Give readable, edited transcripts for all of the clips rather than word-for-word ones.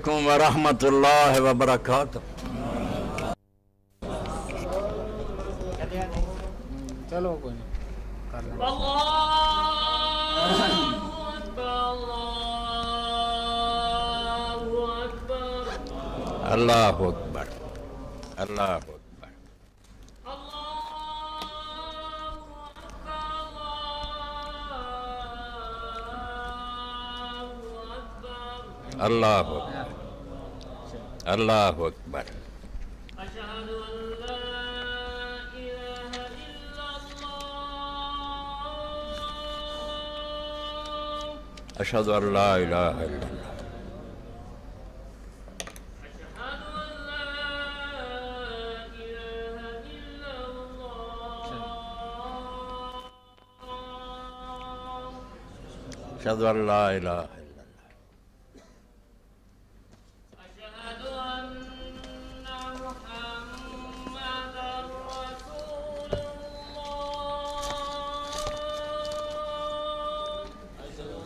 علیکم ورحمۃ اللہ وبرکاتہ۔ چلو کوئی نہیں کر لیں۔ اللہ اکبر، اللہ اکبر۔ اللہ اکبر، اللہ اکبر۔ اشہد ان لا الہ الا اللہ۔ اشہد ان لا الہ الا اللہ۔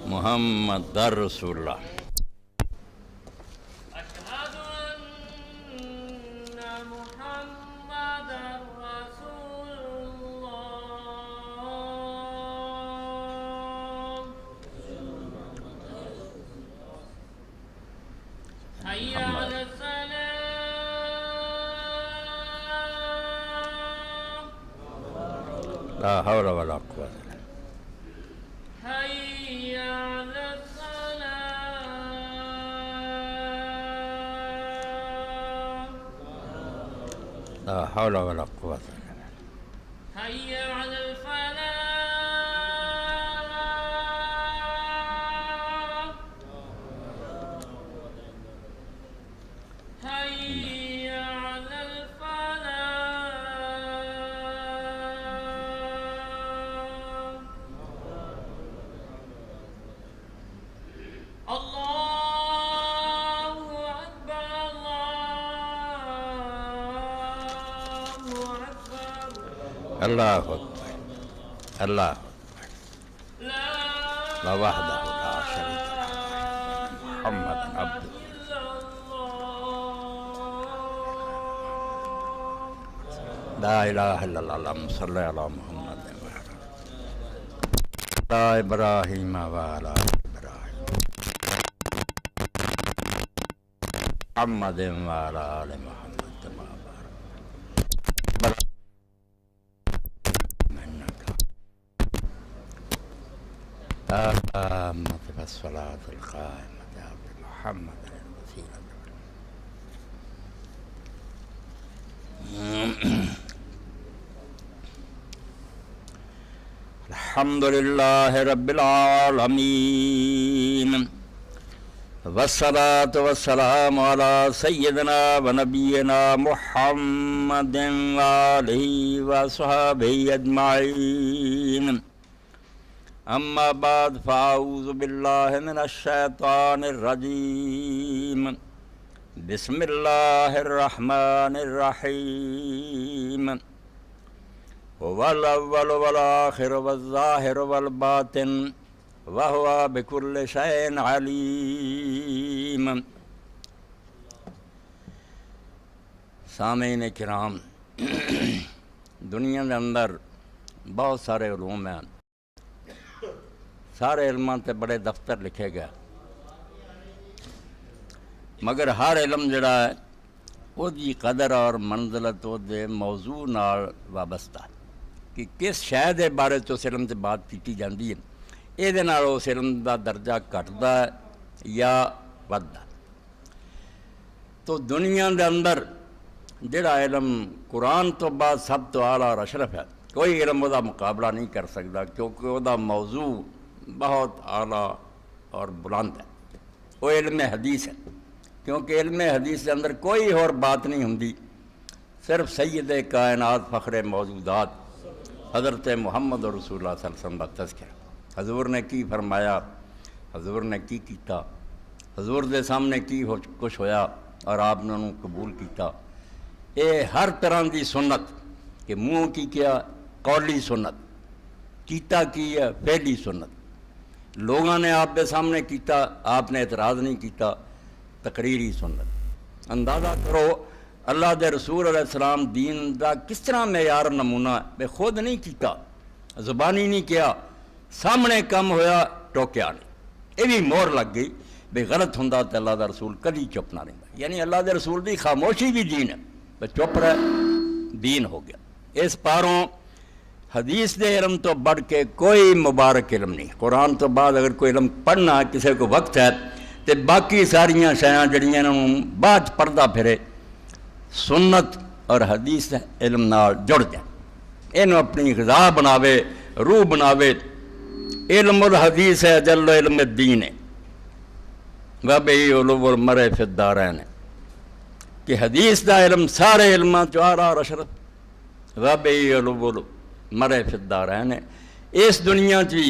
محمد رسول اللہ۔ اشہد ان محمد رسول اللہ۔ حی علی الصلاۃ۔ لا حول ولا قوة۔ حی علی الصلاۃ۔ لا حول ولا قوة۔ حی علی الفلاح۔ حی علی الفلاح۔ اللہ اکبر، اللہ اکبر۔ اللہ اکبر، اللہ اکبر۔ لا وحدہ لا شریک لہ محمد عبدہ۔ لا الہ الا اللہ۔ اللہم صلی علی محمد وعلی ابراہیم وعلی ابراہیم محمد وعلی آل محمد کما بارکت آمت بالصلاة القائمة عبد محمد الوسيلة۔ الحمد للہ رب العالمین، والصلاة والسلام علی سیدنا و نبینا محمد وآلہ وصحبہ اجمعین۔ اما بعد فاعوذ باللہ من الشیطان الرجیم۔ بسم اللہ الرحمن الرحیم۔ هو الأول والآخر والظاهر والباطن وهو بكل شيء عليم۔ سامعین کرام، دنیا کے اندر بہت سارے علوم ہیں، سارے علماں تے بڑے دفتر لکھے گئے، مگر ہر علم جڑا ہے وہ دی قدر اور منزلت وہ دے موضوع نال وابستہ ہے کہ کس شے دے بارے چ اس علم سے بات کی جاتی ہے، یہ اس علم دا درجہ گھٹدا ہے یا وددا۔ تو دنیا دے اندر جڑا علم قرآن تو بعد سب تو اعلیٰ اور اشرف ہے، کوئی علم وہ مقابلہ نہیں کر سکتا، کیونکہ وہ موضوع بہت اعلیٰ اور بلند ہے۔ وہ علم حدیث ہے، کیونکہ علم حدیث کے اندر کوئی اور بات نہیں ہوندی، صرف سید کائنات فخر موجودات حضرت محمد رسول اللہ صلی اللہ علیہ وسلم کا تذکرہ۔ حضور نے کی فرمایا، حضور نے کی کیتا، حضور دے سامنے کی کچھ ہویا اور آپ نے انہوں قبول کیتا۔ اے ہر طرح دی سنت کہ منہ کی کیا، قولی سنت، کیتا کی ہے فعلی سنت۔ لوگوں نے آپ کے سامنے کیتا، آپ نے اعتراض نہیں کیتا، تقریری سنت. اندازہ کرو اللہ دے رسول علیہ السلام دین دا کس طرح معیار نمونہ بے خود نہیں کیتا، زبانی نہیں کیا، سامنے کم ہویا ٹوکیا نہیں. یہ بھی مور لگ گئی بے غلط ہوں تو اللہ دا رسول کدی چپ نہ رہتا. یعنی اللہ دے رسول دی خاموشی بھی دین ہے، بے چپ رہے دین ہو گیا. اس پاروں حدیث دے علم تو بڑھ کے کوئی مبارک علم نہیں. قرآن تو بعد اگر کوئی علم پڑھنا کسی کو وقت ہے تو باقی ساریاں شیاں جڑیاں انہوں بعد پردہ پھرے سنت اور حدیث علم نال جڑ جائے، انہوں اپنی غذا بناوے، روح بناوے. علم الحدیث ہے جل علم الدین ہے وَبِهِ عُلُوُّ الْمَرْءِ فِي الدَّارَيْنِ کہ حدیث دا علم سارے علماں چارا رشرف وَبِهِ عُلُوُّ الْمَرْءِ فِي الدَّارَيْنِ. اس دنیا چی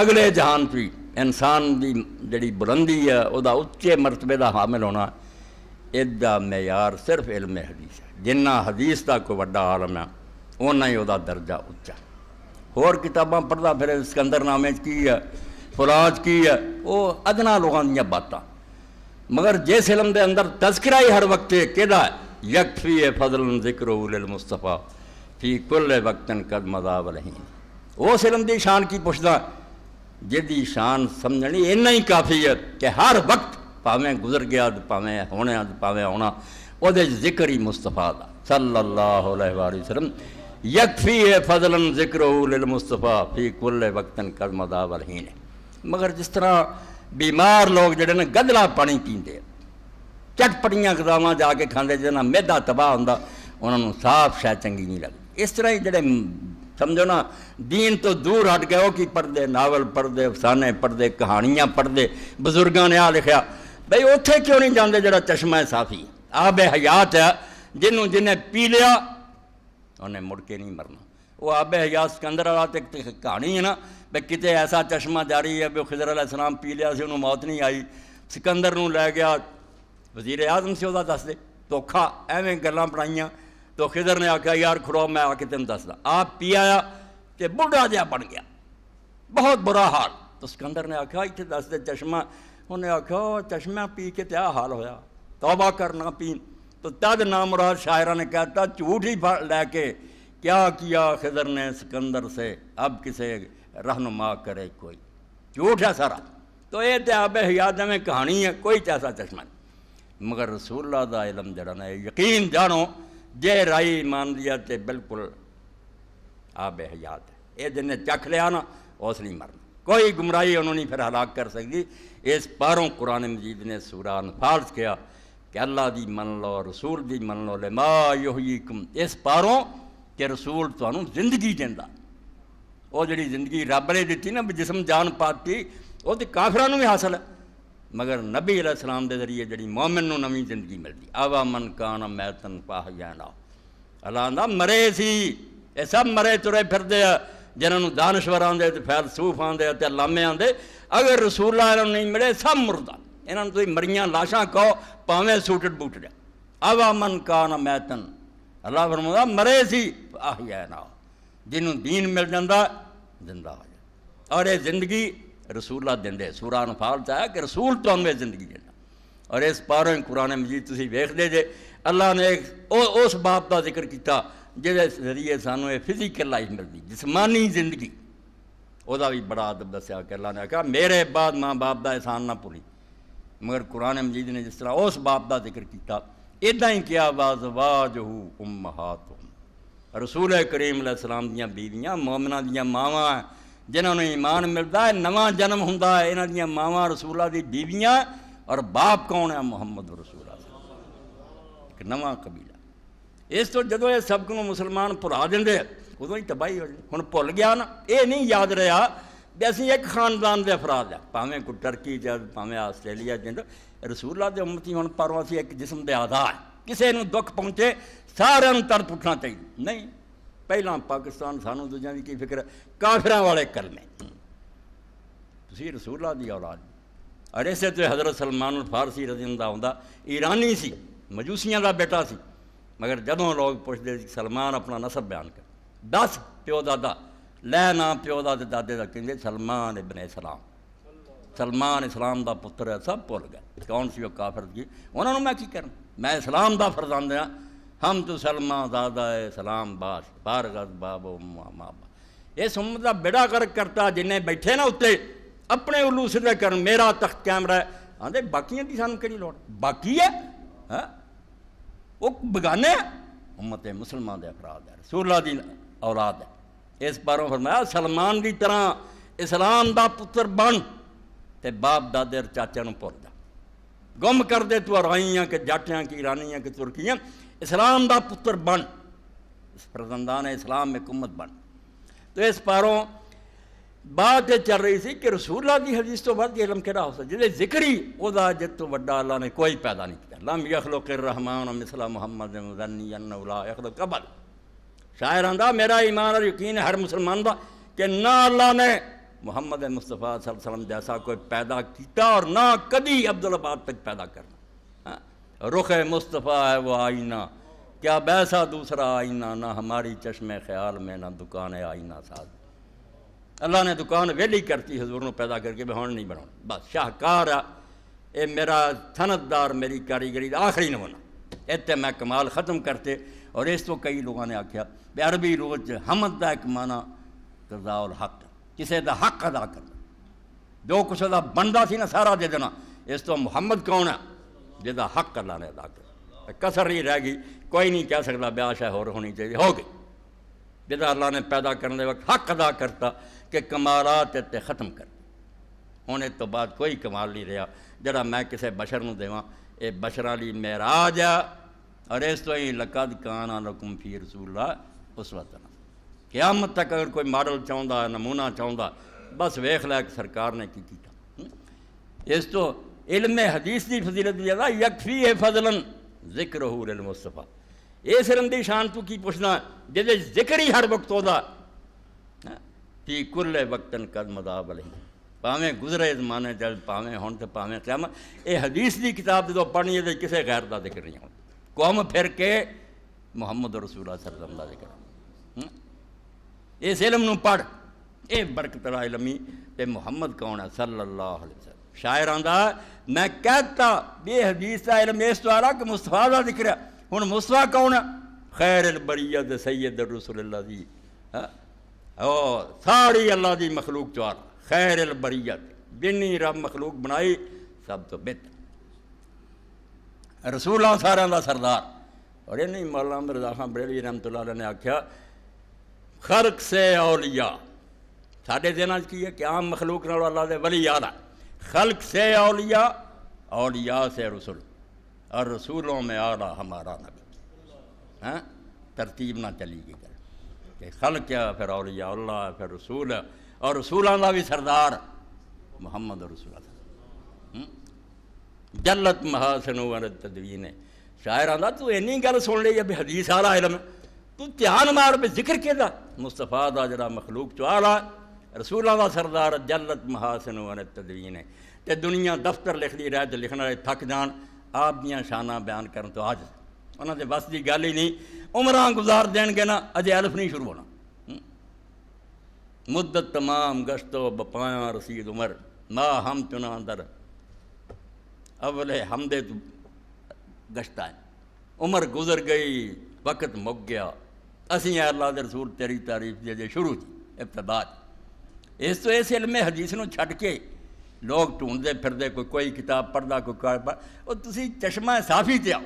اگلے جہان چی انسان دی جڑی بلندی ہے او دا اچے مرتبے دا حامل ہونا، ادھا معیار صرف علم حدیث ہے. جنہ حدیث دا کوئی وڈا عالم ہے اونا ہی او دا درجہ اچا. اور کتاباں پڑھدا پھر اسکندر نامے کی ہے، فلاج کی ہے، وہ ادنا لوگاں دیاں باتاں. مگر جس علم دے اندر تذکرہ ہی ہر وقت کہدا ہے یکفی فضل ذکرہ للمصطفیٰ فی کل وقت قد مضی ولہین. اس علم دی شان کی پوچھدا جدی شان سمجھنی اتنا ہی کافی ہے کہ ہر وقت پاویں گزر گیا پاویں ہونے پاویں ہونا وہ دے ذکر ہی مصطفیٰ دا صلی اللہ علیہ وآلہ وسلم. یکفی فضلا ذکرہ للمصطفیٰ فی کل وقت قد مضی ولہین. مگر جس طرح بیمار لوگ جڑے نا گدلا پانی پیندے چٹ پٹیاں غذاواں جا کے کھاندے جہاں میدا تباہ ہوندا انہاں نوں صاف شے چنگی نہیں لگدی. اس طرح ہی جڑے سمجھو نا دین تو دور ہٹ گئے وہ کی پڑھتے ناول پڑھتے افسانے پڑھتے کہانیاں پڑھتے. بزرگاں نے آ لکھیا بھئی اتھے کیوں نہیں جاندے جڑا چشمہ صافی آب حیات ہے جنہیں پی لیا انہیں مڑ کے نہیں مرنا. وہ آب حیات سکندر والا تے کہانی ہے نا بھئی کتے ایسا چشمہ جاری ہے بھی خضر علیہ السلام پی لیا سی انہوں موت نہیں آئی. سکندر نوں لے گیا وزیر اعظم سے وہ دس دے دھوکھا ایویں گلاں بنائیاں تو خضر نے آکھا یار کھڑو میں آ کے تین دس دا. آپ پی آیا تے بڑھا جہا بن گیا بہت برا حال. تو سکندر نے آکھا اتنے دس دے چشمہ. انہیں آکھا چشمہ پی کے تیا حال ہویا توبہ کرنا پین. تو تد نامراد شاعرہ نے کہتا جھوٹ ہی لے کے کیا کیا خضر نے سکندر سے اب کسے رہنما کرے کوئی. جھوٹ ہے سارا. تو یہ تے آب حیات میں کہانی ہے کوئی ایسا چشمہ نہیں. مگر رسول اللہ دا علم جڑا نا یقین جانو جے رائی ایمان دیا تے بالکل آب حیات ہے. یہ جنہیں چکھ لیا نا اس نہیں مرنا. کوئی گمراہی انہوں نے پھر ہلاک کر سکتی. اس پاروں قرآن مجید نے سورہ انفال کیا کہ اللہ دی من لو رسول دی من لو لما یحییکم. اس پاروں کہ رسول تانوں زندگی دیندا. وہ جڑی زندگی رب نے دیتی نا جسم جان پاتی وہ تو کافرانوں بھی حاصل ہے. مگر نبی علیہ السلام دے ذریعے جڑی مومن نوں نویں زندگی ملتی. اوا من کان میتن فاحیانا. اللہ آندا مرے سی یہ سب مرے ترے پھردے جنہوں دانشور آندے تے فیلسوف آندے تے علامے آندے. اگر رسول اللہ نہیں ملے سب مردہ. انہوں نے تو مریاں لاشاں کہو پاویں سوٹڈ بوٹڈ. اوا من کان میتن اللہ فرماتا مرے سی فاحیانا. جنہوں دین مل جاندہ زندہ ہو جائے. اور یہ زندگی رسول اللہ دیں دے. سورہ انفال چاہیا کہ رسول تو ہمیں زندگی دینا. اور اس پاروں قرآن مجید تسی ویکھ دے جے اللہ نے اس باپ کا ذکر کیتا جہدے ذریعے سانوں یہ فزیکل لائف ملتی جسمانی زندگی. وہ بھی بڑا ادب دسیا کہ اللہ نے کہا میرے بعد ماں باپ کا احسان نہ بھولی. مگر قرآن مجید نے جس طرح اس باپ کا ذکر کیتا ادا ہی کیا وازواجہ امہاتہم. رسول کریم علیہ السلام دیاں بیویاں مومنہ دیاں ماواں جنہوں نے ایمان ملتا ہے نواں جنم ہوندہ ہے انہاں دیاں ماواں رسولہ دی بیویاں. اور باپ کون ہے محمد رسول اللہ ایک نواں قبیلہ. اس تو جدو یہ سب کو مسلمان بھلا دیں ادو ہی تباہی ہو جائے. ہوں بھول گیا نا یہ نہیں یاد رہا بھی اسی ایک خاندان دے افراد ہے پاویں کوئی ٹرکی پاویں آسٹریلیا رسول اللہ دے امتی ہوں پروں اسی ایک جسم دے آدھا ہے. کسی نوں دکھ پہنچے سارے تڑپ اٹھنا چاہیے. نہیں پہلا پاکستان سانوں دوجیاں دی کی فکر ہے کافراں والے کلمے. تسی رسول اللہ دی اولاد. اور اسے تو حضرت سلمان الفارسی رضی اللہ عنہ ایرانی سی مجوسیاں دا بیٹا سی. مگر جدوں لوگ پوچھتے سلمان اپنا نسب بیان کر دس پیو دادا لے نام پیو دادے دادے دا کہندے سلمان ابن سلام. سلمان اسلام دا پتر ہے سب بھول گئے کون سی وہ کافر کی انہوں نے میں کی کرنا میں اسلام دا فرزند ہاں ہم تو سلمان زادہ اسلام باش بارگز بابو ماں اس امت دا بیڑا غرق کرتا جنہیں بیٹھے نا اتنے اپنے الو سدھے کرن میرا تخت کیمرہ ہے آندے باقیاں کی سانوں کہڑی لوڑ باقی ہے ہاں وہ بگانے ہیں امت مسلمان دے افراد ہے رسول اللہ دی اولاد ہے اس باروں فرمایا سلمان دی طرح اسلام دا پتر بن تے باپ دادے اور چاچا نو بھول جا گم کر دے تو ارائیاں کہ جاٹیاں کی ایرانیاں کہ ترکیاں اسلام دا پتر بن اس فرزندان اسلام میں امت بن تو اس پاروں بات یہ چل رہی سی کہ رسول اللہ دی حدیث تو بعد علم کہڑا ہو سکتا جلے ذکری او دا جت تو وڈا اللہ نے کوئی پیدا نہیں کیا لم یخلق الرحمن مثل محمد مذنی انہ لا یخلق قبل شاعران دا میرا ایمان اور یقین ہے ہر مسلمان دا کہ نہ اللہ نے محمد مصطفیٰ صلی اللہ علیہ وسلم جیسا کوئی پیدا کیتا اور نہ کبھی عبدالآباد تک پیدا کرنا رخ مصطفیٰ ہے وہ آئینہ کیا بیسا دوسرا آئینہ نہ ہماری چشم خیال میں نہ دکان آئینہ ساز اللہ نے دکان ویلی کرتی حضور نے پیدا کر کے بہن نہیں بناؤ بس شاہکار اے میرا سنددار میری کاریگری دا آخری نمونہ اتنے میں کمال ختم کرتے اور اس تو کئی لوگوں نے آکھیا بے عربی لغت حمد دا ایک معنی قضاء الحق کسے دا حق ادا کرنا جو کچھ دا بندہ سی نا سارا دے دینا اس تو محمد کون ہے جدا حق اللہ نے ادا کر کسر نہیں رہ گئی کوئی نہیں کہہ سکتا بیاہ شاہ اور ہونی چاہیے ہو گئی جدا اللہ نے پیدا کرنے وقت حق ادا کرتا کہ کمالات تے ختم کر ہونے تو بعد کوئی کمال نہیں رہا جڑا میں کسے بشر نو دیواں اے بشراں لی معراج ہے اور اس تو ہی لقد کان لکم فی رسول اللہ اسوۃ قیامت تک اگر کوئی ماڈل چاہتا نمونہ چاہتا بس ویکھ لے کہ سرکار نے کی کیتا اس تو علم حدیث دی فضیلت دی ہے یکفی فضلاً ذکرہ للمصطفیٰ اس علم دی شان تو کی پوچھنا جدے ذکر ہی ہر وقت ہوتا فی کل وقتن قد مضا علیہ پاویں گزرے زمانے چل پاویں ہون تے پاویں قیامت اے حدیث دی کتاب جدوں پڑھنی ہے تے کسے غیر دا ذکر نہیں ہوتا قوم پھر کے محمد رسول اللہ صلی اللہ علیہ وسلم دا ذکر اس علم نو پڑھ اے برکت والا علمی تے محمد کون ہے صلی اللہ علیہ وسلم شاعر آندا میں کہتا یہ حدیث کا علم اس دوارا کہ مصطفیٰ کا ذکر ہے ہن مصطفیٰ کون ہے خیر البریت سید الرسول اللہ دی ساری اللہ دی مخلوق چوار خیر البریت جنی رب مخلوق بنائی سب تو بہتر رسول اللہ سارا دا سردار اور یہ نہیں مولانا رضا خان بریلوی رحمۃ اللہ علیہ نے آکھیا خلق سے اولیاء ساڈے دیناں کی ہے کہ عام مخلوق نال اللہ دے ولی اعلیٰ خلق سے اولیاء اولیاء سے رسول اور رسولوں میں اعلیٰ ہمارا نبی ترتیب نہ چلی گئی کہ خلق کیا پھر اولیاء اللہ پھر رسول اور رسولوں کا بھی سردار محمد رسول اللہ جلت محاسن تدوین شاعر آندا تو اینی گل سن لی ابھی حدیث والا علم تو دھیان مار پہ ذکر کیدا مصطفیٰ دا جڑا مخلوق چ اعلیٰ رسولوں کا سردار جلت محاسن تدوین تے دنیا دفتر لکھ دی رہے تے لکھنا رہے تھک جان آپ دیاں شاناں بیان کرن تو آج انہاں دے بس دی گل ہی نہیں عمراں گزار دین گے نا اجے الف نہیں شروع ہونا مدت تمام گشتو بپایاں رسید عمر ما ہم چنا اندر اول حمدے تو گشتا ہے عمر گزر گئی وقت مک گیا اسی اللہ دے رسول تیری تعریف دے شروع تھی ابتدا اس تو اس علم حدیث نو چھڈ کے لوگ ڈھونڈتے پھردے کوئی کتاب پڑھدا کوئی اور تسی چشمہ صافی تے آؤ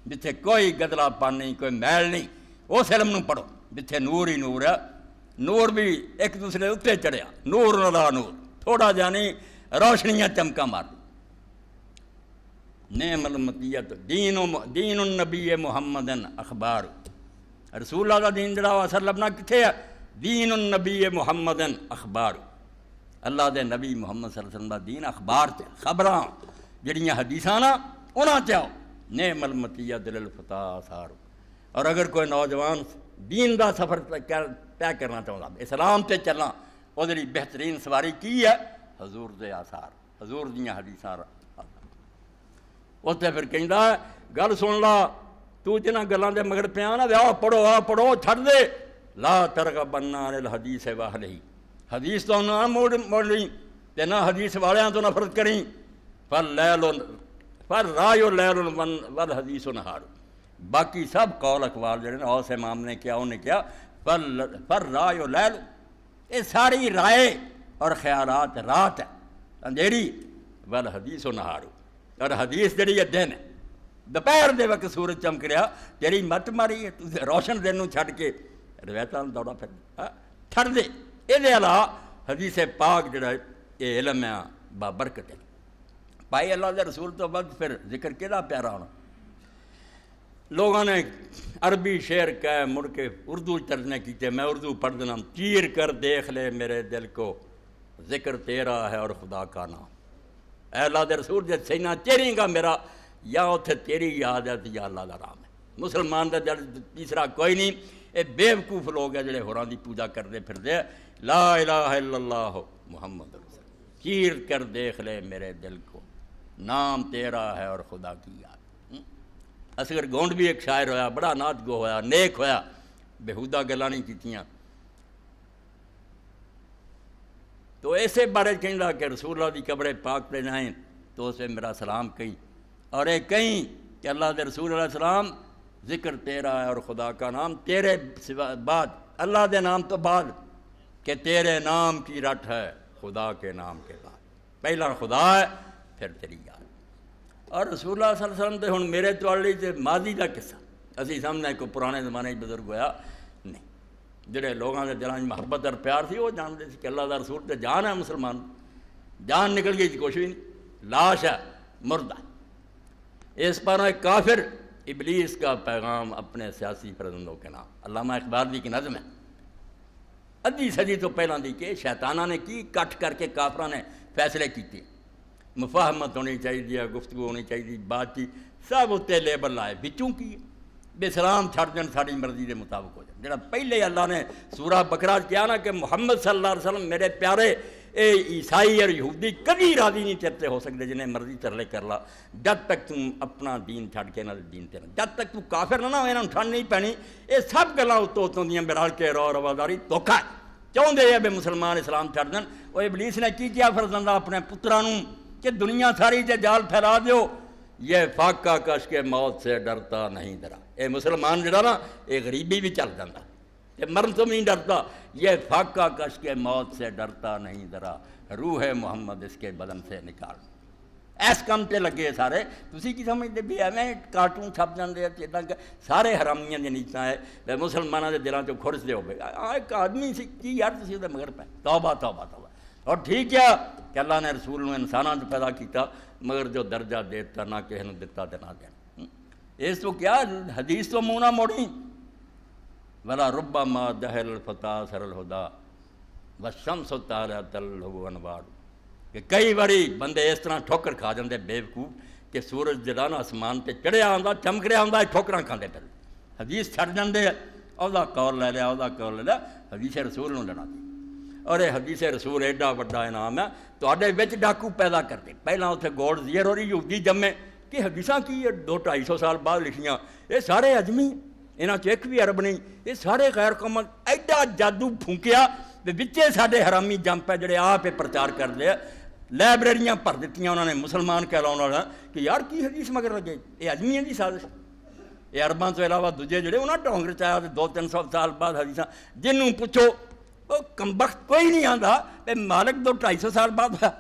جتھے کوئی گدلا پن نہیں کوئی میل نہیں اس علم نو پڑھو جتھے نور ہی نور ہے نور بھی ایک دوسرے اتنے چڑھیا نور نلا نور تھوڑا جانی روشنیاں چمکا مار نعم المطیت دین النبی محمد اخبار رسول اللہ کا دین جڑا اثر لبنا کتنے ہے دین النبی محمد اخبار اللہ دے نبی محمد صلی اللہ علیہ وسلم کا دین اخبار تے خبراں جڑیاں حدیثاں نا انہاں تے آؤ نعم المطیت للفتیٰ آثار اور اگر کوئی نوجوان دین دا سفر طے کرنا چاہتا اسلام تے چلنا وہ بہترین سواری کی ہے حضور دے آثار حضور دیاں حدیثاں اتنے پھر کہندا گل سن لا تو جنہاں گلاں دے مگر پیا نا آ پڑھو چھڈ دے لا ترغبن عن الحدیث واہلہ حدیث تو نہ موڑ لئی تے نہ حدیث والیاں تو نفرت کریں پر رایو لیل ول حدیث و نہار، باقی سب قول اقوال جڑے نا اوس امام نے کیا انہیں کیا پر رایو لیل، یہ ساری رائے اور خیالات رات ہے اندھیری، ول حدیث و نہار، اور حدیث جڑی ہے دن ہے، دوپہر دے وقت سورج چمک رہا تیری مت ماری روشن دن نو چھڈ کے روایتاں دوڑا پھر چھڑ دے۔ یہ علاوہ حدیث پاک جڑا یہ علم ہے بابرکت ہے، بھائی اللہ دے رسول تو بعد پھر ذکر کہڑا پیارا ہونا۔ لوگوں نے عربی شعر کہے مڑ کے اردو ترجمے کیتے، میں اردو پڑھ دینا، چیر کر دیکھ لے میرے دل کو ذکر تیرا ہے اور خدا کا نام، اے اللہ دے رسول جب سینہ چیریں گا میرا یا اتھے تیری یاد ہے تو یا اللہ دا نام ہے۔ مسلمان دا جل تیسرا کوئی نہیں، یہ بیوقوف لوگ ہیں جڑے ہوراں دی پوجا کرتے پھر دے لا الہ الا اللہ محمد رسول، چیر کر دیکھ لے میرے دل کو نام تیرا ہے اور خدا کی یاد۔ اصغر گونڈ بھی ایک شاعر ہویا، بڑا نعت گو ہویا، نیک ہویا، بےہودہ گلاں نہیں کیتیاں۔ تو ایسے بارے کہندا کہ رسول اللہ دی قبر پاک پہ جائیں تو اسے میرا سلام کہیں، اور ایک کہیں کہ اللہ دے رسول علیہ السلام ذکر تیرا ہے اور خدا کا نام، تیرے بعد اللہ دے نام تو بعد کہ تیرے نام کی رٹ ہے خدا کے نام کے بعد، پہلا خدا ہے پھر تیری یاد۔ اور رسول اللہ صلی اللہ علیہ وسلم تے ہن میرے توڑی تے ماضی دا قصہ اسی سامنے کوئی پرانے زمانے بزرگ ہویا نہیں، جڑے لوگاں دے دلاں محبت اور پیار سی وہ جانتے سی کہ اللہ دا رسول تے جان ہے، مسلمان جان نکل گئی کچھ بھی نہیں، لاش ہے، مردہ۔ اس پر ایک کافر ابلیس کا پیغام اپنے سیاسی فرزندوں کے نام، علامہ اقبال دی کی نظم ہے، ادھی صدی تو پہلاں دی کہ شیطانہ نے کی کٹ کر کے کافراں نے فیصلے کیتے، مفاہمت ہونی چاہیے، گفتگو ہونی چاہیے، بات چیت سب اتنے لیبل لائے، بچوں کی بے سلام چھڑ جان ساری مرضی دے مطابق ہو جائے۔ جڑا پہلے اللہ نے سورہ بقرہ کیا نا کہ محمد صلی اللہ علیہ وسلم میرے پیارے، اے عیسائی اور یہودی کبھی راضی نہیں تیرتے ہو سکتے جنہیں مرضی ترلے کر لا، جب تک تم اپنا دین چھڑ کے نہ دین تیرا، جب تک تو کافر نہ ہوئے انہوں ٹھنڈ نہیں پینی، یہ سب گلاں اتوں دیاں برال کے رو رواداری دھوکا ہے، چاہتے ہیں بے مسلمان اسلام چھڑ دین۔ وہ ابلیس نے کی کیا فرزندہ اپنے پترانوں کہ دنیا ساری تے جال پھیلا دیو، یہ فاقہ کش کے موت سے ڈرتا نہیں ڈرا، اے مسلمان جڑا نا یہ غریبی بھی چل جاتا، یہ مرن تو نہیں ڈرتا، یہ فاقہ کش کے موت سے ڈرتا نہیں ڈرا، روح محمد اس کے بدن سے نکال۔ ایس کام تے لگے سارے، تسی کی سمجھتے بھی ایویں کارٹون چھپ جاندے ہیں، سارے حرامیاں دی نیتاں ہے، مسلمانوں دے دلاں چوں کھرس دے ہو گئے، ایک آدمی سی کی یار تسی دے مگر پہ، توبہ توبہ توبہ۔ اور ٹھیک ہے کہ اللہ نے رسول نے انساناں جو پیدا کیتا، مگر جو درجہ دیتا نہ کہے نو دیتا تے نہ دینا، اس تو کیا حدیث تو منہ نہ موڑی، ولا ربما دہل الفتى سر الہدا والشمس طالعت له انوار، کہ کئی باری بندے اس طرح ٹھوکر کھا جاندے بیوقوف کہ سورج جڑا نا آسمان تے چڑھیا ہوندا چمک رہا ہوندا ٹھوکراں کھاندے پھر، حدیث چھڑ جاندے اودا قول لے لیا اودا قول لے لیا، حدیث رسول نوں لڑا دی۔ اور یہ حدیث رسول ایڈا وڈا انعام ہے تواڈے وچ ڈاکو پیدا کرتے، پہلاں اتنے گوڑ زیر اور یہودی جمے کہ حدیثاں کی 200-250 سال بعد لکھیاں، یہ سارے عجمی، انہاں چ ایک بھی عرب نہیں، یہ سارے غیر قوم، ایڈا جادو پھونکیا وچے ساڈے حرامی جم پہ جڑے آپ پرچار کرتے ہیں، لائبریریاں بھر دیتیاں انہوں نے مسلمان کہلاؤن والا کہ یار کی حدیث مگر لگے، یہ عجمیاں دی سازش، یہ عرباں تو علاوہ دوجے جڑے انہاں ڈونگر چاہیا 200-300 سال بعد حدیثاں جنوں پوچھو وہ کمبخت کوئی نہیں آندا، مالک 200-250 سال بعد ہوا،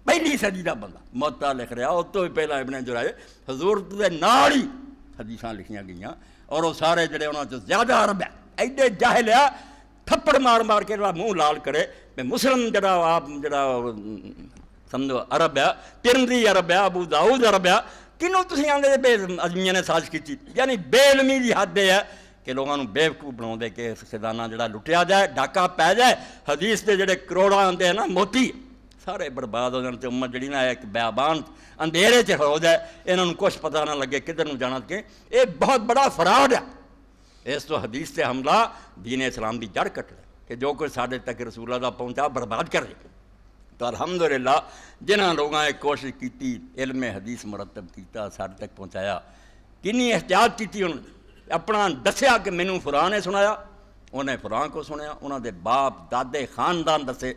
پہلی صدی دا بندہ موتا لکھ رہا، اس تو بھی پہلا ابن جرائے حضور دے نال ہی حدیثاں لکھیاں گئیاں، اور وہ سارے جڑے انہاں چ زیادہ عرب ہے، ایڈے جاہل ہے، تھپڑ مار مار کے منہ لال کرے، مسلم جڑا آپ جڑا سمجھو عرب ہے، ترمذی عرب ہے، ابو داؤد عرب ہے، کنوں تسی آندے بے عجمیاں نے سازش کیتی، یعنی بے علمی دی حد ہے کہ لوگوں بیوقوف بناؤ دے کہ خزانہ جڑا لٹیا جائے، ڈاکہ پی جائے، حدیث دے جڑے کروڑاں آندے ہیں نا موتی سارے برباد ہو جانے، امت جڑی نا ایک بیابان اندھیرے چ ہو جائے، انہوں کچھ پتہ نہ لگے کدھر نوں جانا کہ یہ بہت بڑا فراڈ ہے۔ اس تو حدیث سے حملہ دین اسلام دی جڑ کٹ لے کہ جو کوئی ساڈے تک رسول اللہ دا پہنچا برباد کر دے۔ تو الحمدللہ جنہاں لوگاں ایک کوشش کیتی، علم حدیث مرتب کیتا، ساڈے تک پہنچایا، کنی احتیاط کیتی، انہوں نے اپنا دسیا کہ مینوں فلاں نے سنایا، انہیں فلاں کو سنیا، انہوں دے باپ دادے خاندان دسے،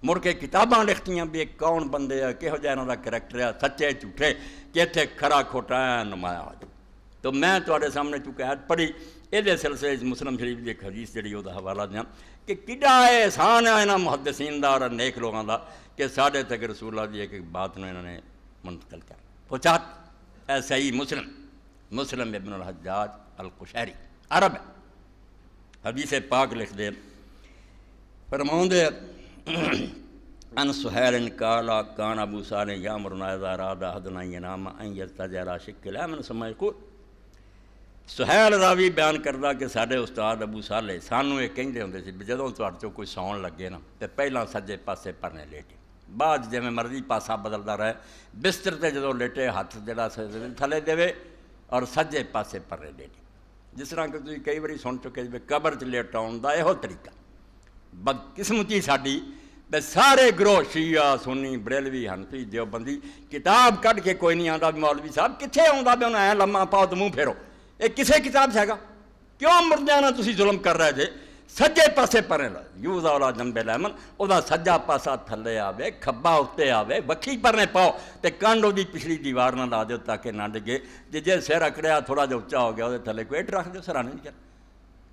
مڑ کے کتاباں لکھتیاں بھی کون بندے ہے کہو جہا انہاں دا کریکٹر ہے سچے جھوٹے کہ اتنے کھرا کھوٹا ہے نمایاں ہو جائے۔ تو میں تواڈے سامنے چونکہ آیت پڑھی یہ سلسلے مسلم شریف کی ایک حدیث جڑی وہ حوالہ دیاں کہ کڈا احسان ہے انہاں محدثین دا اور نیک لوگاں دا کہ ساڈے تک رسول اللہ دی ایک بات نوں انہوں نے منتقل کر پہنچا۔ اے صحیح مسلم ابن الحجاج القشیری عرب ہے، حدیث پاک لکھ دے فرماؤں دے ان سہیل قال کان ابو صالح یامرنا اذا اراد احدنا ینام ان یضطجع علی شق الایمن ثم یقول سہیل راوی بیان کردا کہ ساڈے استاد ابو صالح سانوں یہ کہندے ہوندے سی جدوں تہاڈے چوں کوئی سون لگے نا تے پہلاں سجے پاسے پرنے لیٹے، بعد جویں مرضی پاسا بدلدا رہے، بستر تے جدوں لیٹے ہاتھ جڑا تھلے دے اور سجے پاسے پرنے لیٹے، جس طرح کہ تسی کئی باری سن چکے جی قبر چ لیٹاؤن دا یہو طریقہ۔ بدقسمتی ساڈی تے سارے گروہ شیعہ سنی بریلوی حنفی دیوبندی کتاب کڈ کے کوئی نہیں آندا بھی مولوی صاحب کتھے آوندا بھی انہاں لمحہ پاؤ تو منہ پھیرو، یہ کسے کتاب سے گا؟ کیوں مردیاں نال تسی ظلم کر رہے جے؟ سجے پاسے پرے لا یوزا والا جنب الایمن او دا سجا پاسا تھلے آوے کھبا اتنے آوے وکھی پرنے پاؤ تے کنڈ دی پچھلی دیوار نہ لا دیو تاکہ نہ ڈگے، جے سر اکڑیا تھوڑا جہا اچا ہو گیا وہ تھلے کوئی اٹ رکھ دیو سرانے نہیں کر۔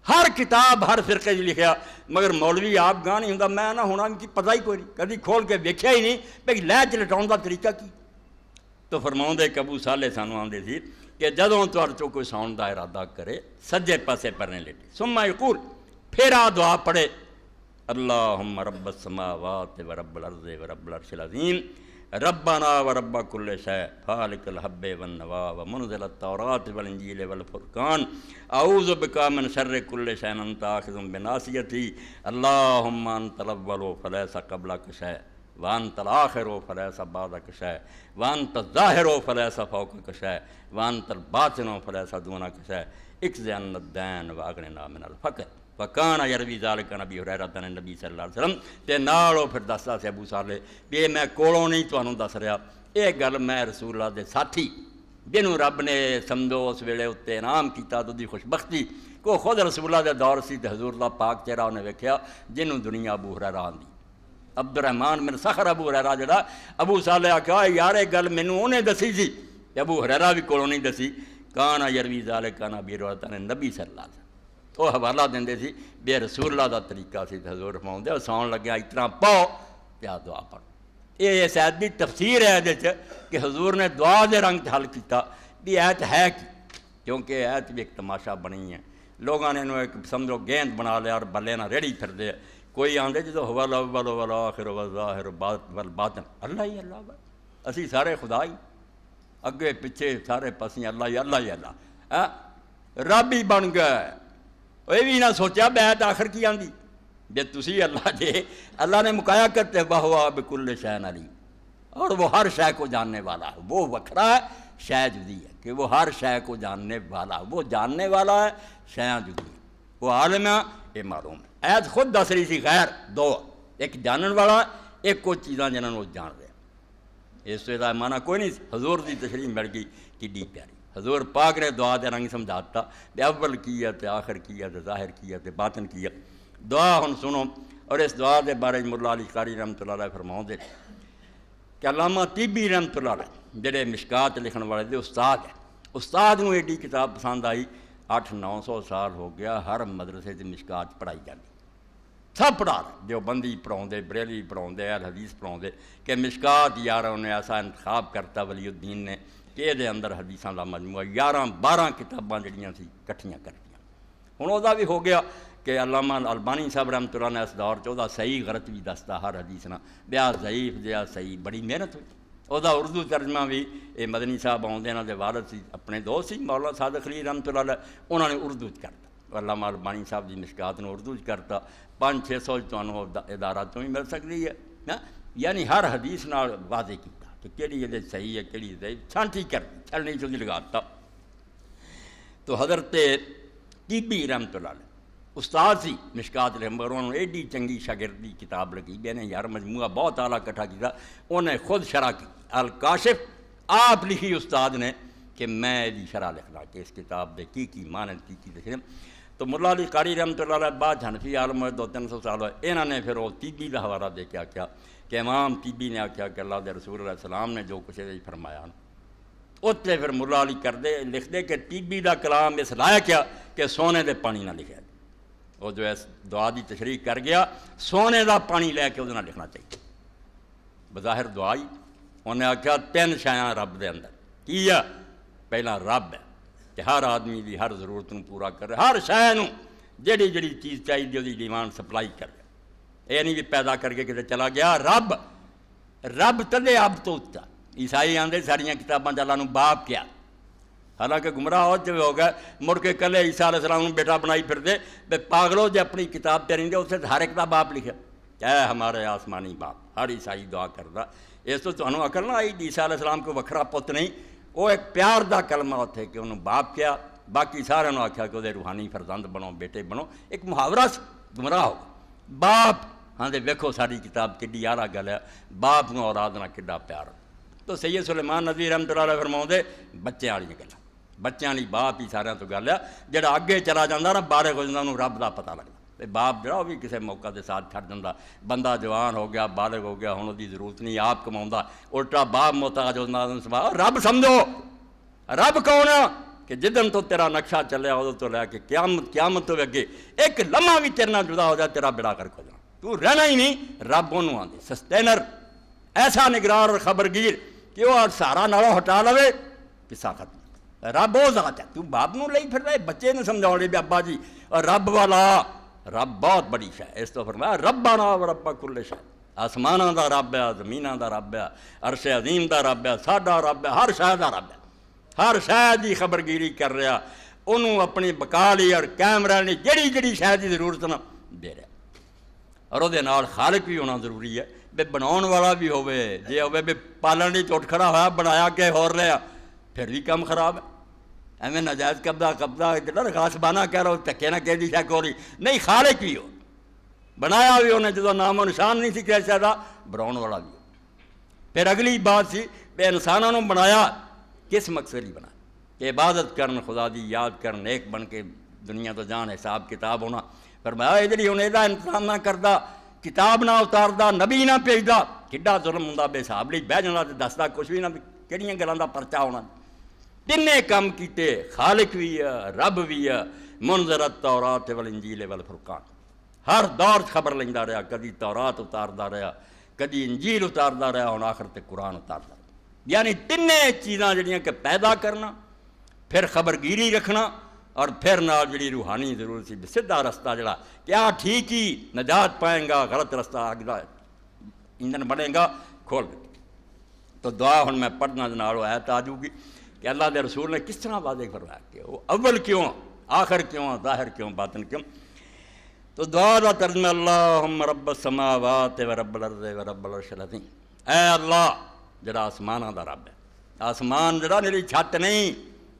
ہر کتاب ہر فرقے جی لکھیا مگر مولوی آپ گاہ نہیں ہوں میں نہ ہونا ان کی پتہ ہی کوئی نہیں، کبھی کھول کے ویکھیا ہی نہیں بھئی لے چ لٹاؤن دا طریقہ کی۔ تو فرماؤں دے کہ ابو صالح سانوں آندے سی کہ جدوں تہاڈے چوں کوئی ساؤن دا ارادہ کرے سجے پاسے پرنے لیٹے ثم یقول پھر دعا پڑھے اللہم رب السماوات و رب الارض و رب العرش العظیم ربنا و رب کل شیء خالق الحب والنوا و منزل التوراۃ والانجیل والفرقان اعوذ بک من شر کل شیء انت آخذ بناصیتی اللہم انت الاول فلیس قبلک شیء وانت الآخر فلیس بعدک شیء وانت الظاہر فلیس فوقک شیء وانت الباطن فلیس دونک شیء اقض عنا الدین واغننا من الفقر وکان یروی ذالک نبی ہریرہ عن نبی صلی اللہ علیہ وسلم تے نالو پھر دسدا سی ابو صالح بھی میں کولوں نہیں تانوں دس رہا، یہ گل میں رسول اللہ دے ساتھی جنہوں رب نے سمجھو اس ویلے اتنے انعام کیتا تو دی خوشبختی کو خود رسول اللہ دے دور سی تے حضور اللہ پاک چہرہ انہیں ویکھیا جنہوں دنیا ابو ہریرہ آندی عبد الرحمن بن صخر ابو ہریرہ جڑا ابو صالح آکھیا یار یہ گل مینوں انہیں دسی سی تے ابو ہریرہ بھی کولوں نہیں دسی کان یروی ذالک نبی ہریرہ عن نبی صلی اللہ علیہ وسلم وہ حوالہ دیں سی بے رسول اللہ دا طریقہ سی حضور فرماؤں دے سون لگیا اتنا پاؤ یا دعا پڑھو۔ یہ اس آیت دی تفسیر ہے یہ کہ حضور نے دعا دے رنگ حل کیتا بھی آیت ہے کی، کیونکہ آیت بھی ایک تماشا بنی ہے، لوگوں نے انہوں ایک سمجھو گیند بنا لیا اور بلے نہ ریڑھی پھر دے کوئی آندے جدو هو الاول والآخر والظاہر والباطن اللہ ہی اللہ اسی سارے خدا ہی اگے پیچھے سارے پسیں اللہ ہی اللہ رب ہی بن گئے۔ یہ بھی نہ سوچا بیعت آخر کی آندی جے تسی اللہ جے اللہ نے مکایا کرتے وہو بکل شیء علیم اور وہ ہر شے کو جاننے والا ہے، وہ وکھرا ہے شے جدی ہے کہ وہ ہر شے کو جاننے والا، وہ جاننے والا ہے شیاں جدی ہے، وہ عالم ہے یہ معلوم ہے۔ ایت خود دس رہی سی خیر دو ایک جانن والا ایک کو چیزاں جنہوں وہ جان رہے، اس سے معنی کوئی نہیں۔ حضور دی تشریح مل گئی کڈی پیاری، حضور پاک نے دعا دے رنگ سمجھاتا بے اول کیا تے آخر کیا تے ظاہر کیا تے باطن کیا۔ دعا ہن سنو اور اس دعا دے بارے مولا علی قاری رحمۃ اللہ علیہ فرماؤں دے کہ علامہ طیبی رحمۃ اللہ علیہ جڑے مشکات لکھن والے دے استاد ہیں، استاد نو ایڈی کتاب پسند آئی 800-900 سال ہو گیا ہر مدرسے سے مشکات پڑھائی جاتی، سب پڑھا رہے دیوبندی پڑھاؤں دے بریلوی پڑھاؤں دے اہل حدیث پڑھاؤں دے کہ مشکات 11 نے ایسا انتخاب کرتا ولی الدین نے کہ یہ اندر حدیثاں دا مجموعہ 11-12 کتاباں جڑیاں سی کٹھیاں کر دیا۔ ہن وہ بھی ہو گیا کہ علامہ البانی صاحب رحمۃ اللہ نے اس دور چ صحیح غلط بھی دستا ہر حدیث نہ بیا ضعیف جہا صحیح بڑی محنت ہوئی، وہ اردو ترجمہ بھی یہ مدنی صاحب آؤندے انہاں دے والد سی اپنے دوست سی مولانا صادق علی رحمۃ اللہ علیہ انہوں نے اردو چ کرتا، علامہ البانی صاحب دی مشکات نے اردو چ کرتا 500-600 تمہوں ادارہ تو ہی مل سکتی ہے، یعنی ہر حدیث نال واضح کیتا کہ کیڑی یہ صحیح ہے کیڑی ضعیف چھانٹی کر دی چھلنی چوندی لگاتا۔ تو حضرت طیبی رحمۃ اللہ علیہ استاد سی مشکات مگر انہوں نے ایڈی چنگی شاگردی کتاب لگی بھی نے یار مجموعہ بہت اعلیٰ کٹھا کیا، انہیں خود شرح کی الکاشف آپ لکھی استاد نے کہ میں یہ شرح لکھنا کہ اس کتاب دے کی مانن کی دکھے تو ملا علی قاری رحمۃ اللہ علیہ بعد حنفی عالم ہوئے 200-300 سال ہوئے، انہوں نے پھر وہ طبی کا حوالہ دے کے آخیا کہ امام طبی نے آخیا کہ اللہ دے رسول علیہ السلام نے جو کچھ فرمایا اتنے پھر ملا علی کردے لکھتے کہ طبی کا کلام اس لائق کیا کہ سونے دے پانی نہ لکھا، وہ جو ہے دعا دی تشریح کر گیا سونے دا پانی لے کے وہ لکھنا چاہیے، بظاہر دعائی انہیں آخیا 3 شایاں رب دے اندر کی ہے، پہلا رب ہے کہ ہر آدمی دی ہر ضرورت پورا کر رہا، ہر شے نوں جڑی جڑی چیز چاہیے وہ ڈیمانڈ سپلائی کر رہا، یہ نہیں بھی پیدا کر کے کتے چلا گیا، رب تدے اب تو اچا، عیسائی آندے ساریاں کتاباں اللہ نوں باپ کیا، حالانکہ گمراہ ہو گئے، مڑ کے کلے عیسیٰ علیہ السلام نوں بیٹا بنائی پھر دے بے پاگلو جے اپنی کتاب تے رہندے اسے ہر ایک دا باپ لکھا، اے ہمارے آسمانی باپ، ہر عیسائی دعا کردا، اس تو تانوں عقل نہ آئی عیسیٰ علیہ السلام کو وکھرا پت نہیں، وہ ایک پیار دا کلمہ اتھے کہ انہوں باپ کیا، باقی سارے نے آخیا کہ وہ روحانی فرزند بنو، بیٹے بنو، ایک محاورہ گمراہ ہو باپ، ہاں دے ویکھو ساری کتاب کڈی آلہ گل ہے، باپ نو اولاد نال کڈا پیار، تو سید سلیمان ندوی رحمۃ اللہ علیہ فرماؤندے بچیاں والی گلاں، بچیاں والی باپ ہی سارے تو گل ہے، جڑا اگے چلا جاندا نا بالغ ہو جاندا انہوں رب دا پتہ لگدا، باپ جڑا وہ بھی کسی موقع دے ساتھ چھڈ جاندا، بندہ جوان ہو گیا بالغ ہو گیا ہن دی ضرورت نہیں آپ کماوندا، الٹا باپ محتاج ہوندا، رب سمجھو رب کون ہے کہ جدن تو تیرا نقشہ چلیا ادو تو لے کے قیامت تو اگے ایک لمحہ بھی تیرے نال جدا ہو جائے تیرا بیڑا کر کھو جانا، تو رہنا ہی نہیں، رب انہوں آندے سسٹینر، ایسا نگران اور خبرگیر کہ وہ سارا نالوں ہٹا لوے قصہ ختم، رب وہ ذات ہے، تو باپ نو لئی پھر رہے بچے نے سمجھاؤ لے بھی ابا جی، اور رب والا رب بہت بڑی شے، اس تو فرمایا ربنا و رب کل شے، آسماناں دا رب ہے، زمیناں دا رب ہے، عرش عظیم دا رب ہے، ساڈا رب ہے، ہر شے دا رب ہے، ہر شے دی خبرگیری کر رہا، انہوں اپنی بقا لی اور کیمرہ نے جڑی جڑی شے دی ضرورت نہ دے رہا، اور وہ نال خالق بھی ہونا ضروری ہے، بے بناؤن والا بھی ہوئے، جے ہوئے بے پالن دی چوٹ کھڑا ہوا بنایا کہ ہو رہا پھر بھی کم خراب ہے، ایویں ناجائز قبضہ درخواست بانا کہہ رہا ہو تکے نہ کہہ دی شے کوری نہیں، خالق بھی ہو، بنایا بھی انہیں جدو نام و نشان نہیں سی کہہ سکتا، بناؤن والا بھی ہو، پھر اگلی بات سی بے انسانوں نے بنایا کس مقصد ہی بنا کہ عبادت کرن، خدا دی یاد کرن، نیک بن کے دنیا تو جان حساب کتاب ہونا، فرمایا ادھر ہی انہیں ایدا انتظام نہ کردا، کتاب نہ اتاردا، نبی نہ بھیجدا، کڈا ظلم ہوندا، بے حساب لئی بہ جاندا تے دسدا کچھ بھی نہ، کہڑیاں گلاں دا پرچہ ہونا، تینے کام کیتے، خالق بھی ہے، رب بھی ہے، منذر التوراۃ والانجیل والفرقان، ہر دور خبر لیندا رہا، کدی تورات اتاردا رہا، کدی انجیل اتاردا رہا، ہن آخر تے قرآن اتاردا رہا، یعنی تینے چیزاں جڑیاں کہ پیدا کرنا، پھر خبرگیری رکھنا، اور پھر نال جڑی روحانی ضرورت سی سیدھا رستہ جڑا کیا ٹھیک ہی نجات پائیں گا، غلط رستہ اگلا ایندھن بنے گا کھول دے، تو دعا ہن میں پڑھنا جناب آیت آ جوں گی کہ اللہ دے رسول نے کس طرح واضح فرمایا کہ وہ اول کیوں، آخر کیوں، ظاہر کیوں، باطن کیوں، تو دعا دا ترجمہ اللہم رب السماوات و رب الارض و رب العرش العظیم، اے اللہ جڑا آسماناں دا رب ہے، آسمان جڑا میری چھت نہیں،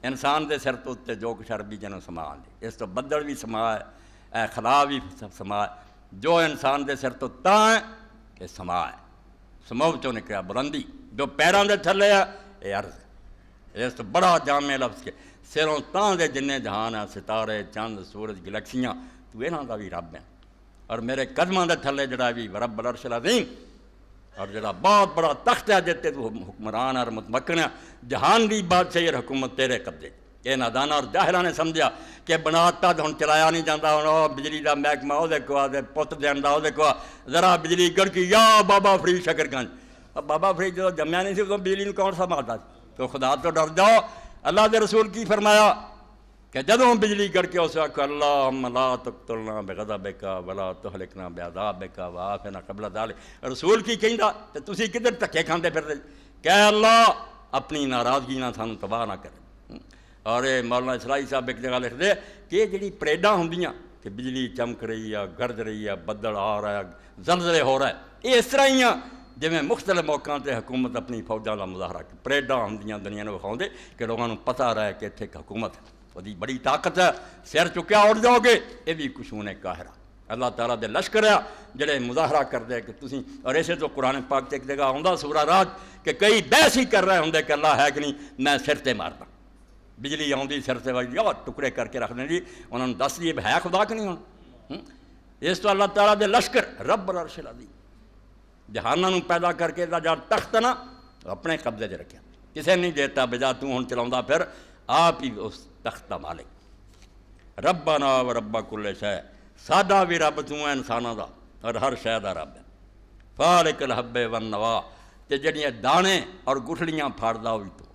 انسان دے سر تو اتنے جو کچھ عربی جنوں سما دے، اس تو بدل بھی سما ہے، اے خلا بھی سما ہے، جو انسان دے سر تو تاں ہے کہ سما ہے، سمو چوں نکلیا بلندی، جو پیراں دے تھلے ہے اے عرض ہے، اس تو بڑا جامع لفظ کے سروں تاں دے جننے جہان ہیں، ستارے، چاند، سورج، گلیکسیاں، تو انہاں دا بھی رب ہے، اور میرے قدماں دے تھلے جڑا بھی رب العرش العظیم، اور جڑا بہت بڑا تخت ہے جتے تو حکمران اور متمکن ہے، جہان دی بادشاہی اور حکومت تیرے قبضے، یہ نادانا اور جاہلاں نے سمجھا کہ بناتا تو ہن چلایا نہیں جاندا، ہن بجلی دا محکمہ او دے کو دے پت دین دا او دے کو ذرا بجلی گڑکی یا بابا فرید شکر گنج، اب بابا فرید جو جمیا نہیں سی تو بجلی نوں کون سنبھالدا سی، تو خدا تو ڈر جاؤ، اللہ دے رسول کی فرمایا کہ جدوں بجلی گڑکے اس آکھو اللہم لا تقتلنا بغضبک ولا تہلکنا بعذابک وعافنا قبل ذلک، رسول کی کہندا تے تسی کدھر دھکے کھاندے پھردے کہ اللہ اپنی ناراضگی نہ سانوں تباہ نہ کرے، اور مولانا اسلائی صاحب ایک جگہ لکھدے کہ یہ جڑی پریڈاں ہوندیاں کہ بجلی چمک رہی ہے، گرج رہی ہے، بدل آ رہا ہے، زلزلے ہو رہا ہے، یہ اس طرح ہی ہیں جویں مختلف موقعوں تے حکومت اپنی فوجاں دا مظاہرہ کی پریڈاں ہوندیاں دنیا نوں وکھاؤندے کہ لوگاں نوں پتہ رہے کہ اتھے حکومت ہے، وہی بڑی طاقت ہے، سر چکیا اٹھ جاؤ گے، یہ بھی کشون قاہرہ، اللہ تعالیٰ دے لشکر ہے جڑے مظاہرہ کر دے کہ تسی، اور ایسے تو قرآن پاک تے ایک جگہ ہوندا سورہ رات کہ کئی بحث ہی کر رہے ہوندے کہ اللہ ہے کہ نہیں، میں سر تے مارنا، بجلی آؤندی سر سے وجدی ٹکڑے کر کے رکھ دیں جی انہوں نے دس دیے ہے خدا کہ نہیں ہونا. اس تو اللہ تعالیٰ دے لشکر رب العرش العظیم جہاناں نوں پیدا کر کے دا جڑا تخت نا اپنے قبضے چ رکھیا کسے نہیں دیتا بجا تو ہن چلاوندا پھر آپ ہی اس تخت دا مالک. ربنا و رب کل شے ساڈا بھی رب تو ہے انساناں دا اور ہر شے دا رب ہے. فالق الحب والنوا تے جڑیاں دانے اور گٹھڑیاں پھاڑدا ہوئی تو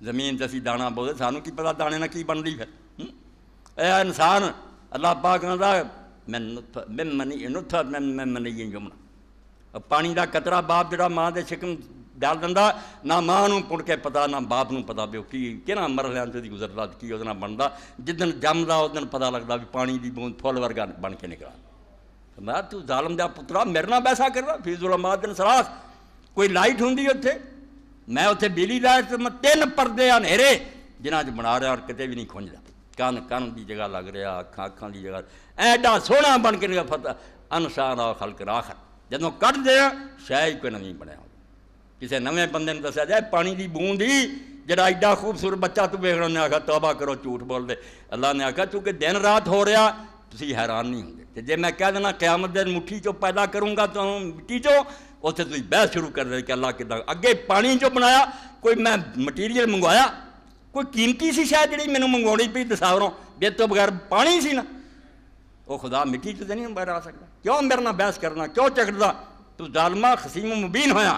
زمین تے اسی دانا بولے سانوں کی پتہ دانے نہ کی بن دی پھر. اے انسان اللہ پاک کہندا من منی یمنا پانی دا قطرہ باپ جڑا ماں دے شکم ڈال دندا نہ ماں نوں پڑ کے پتا نہ باپ نوں پتا بھی کی کہنا مرحلیاں تے گزردا کی اودے نال بندا جدن جمدا اودن پتا لگدا بھی پانی دی بوند پھول ورگا بن کے نکلا. میں تو ظالم دا پترا میرے نال بیسا کردا فی ظلمات سلاس کوئی لائٹ ہوندی اوتھے میں اوتھے بجلی لائٹ تے میں 3 پردے ہنیرے جنہاں چ بنا رہا اور کتے بھی نہیں کھنجدا کان کان دی جگہ لگ رہا اکھاں اکھاں دی جگہ ایڈا سونا بن کے نکلا فتح انشان خلق راخر جدوں کٹ دیا شاید کوئی نویں بنیا ہو. کسی نویں بندے نے دسیا جائے پانی دی بوند ہی جڑا ایڈا خوبصورت بچہ تو ویکھنا نے آکھا توبہ کرو جھوٹ بول دے. اللہ نے آکھا چونکہ دن رات ہو رہا تسی حیران نہیں ہوندے تے جے میں کہہ دینا قیامت دن مٹھی چو پیدا کروں گا تو مٹی چو اتنے تھی بحث شروع کر دے کہ اللہ کدا اگے پانی جو بنایا کوئی میں مٹیریل منگوایا کوئی قیمتی سی شاید جڑی مینوں منگواਉਣੀ پئی تصاوروں بے تو بغیر پانی سی نا وہ خدا مٹی چ نہیں باہر آ سکتا. کیوں میرے نال بحث کرنا کیوں جھگڑدا تو ظالمہ خصیم مبین ہویا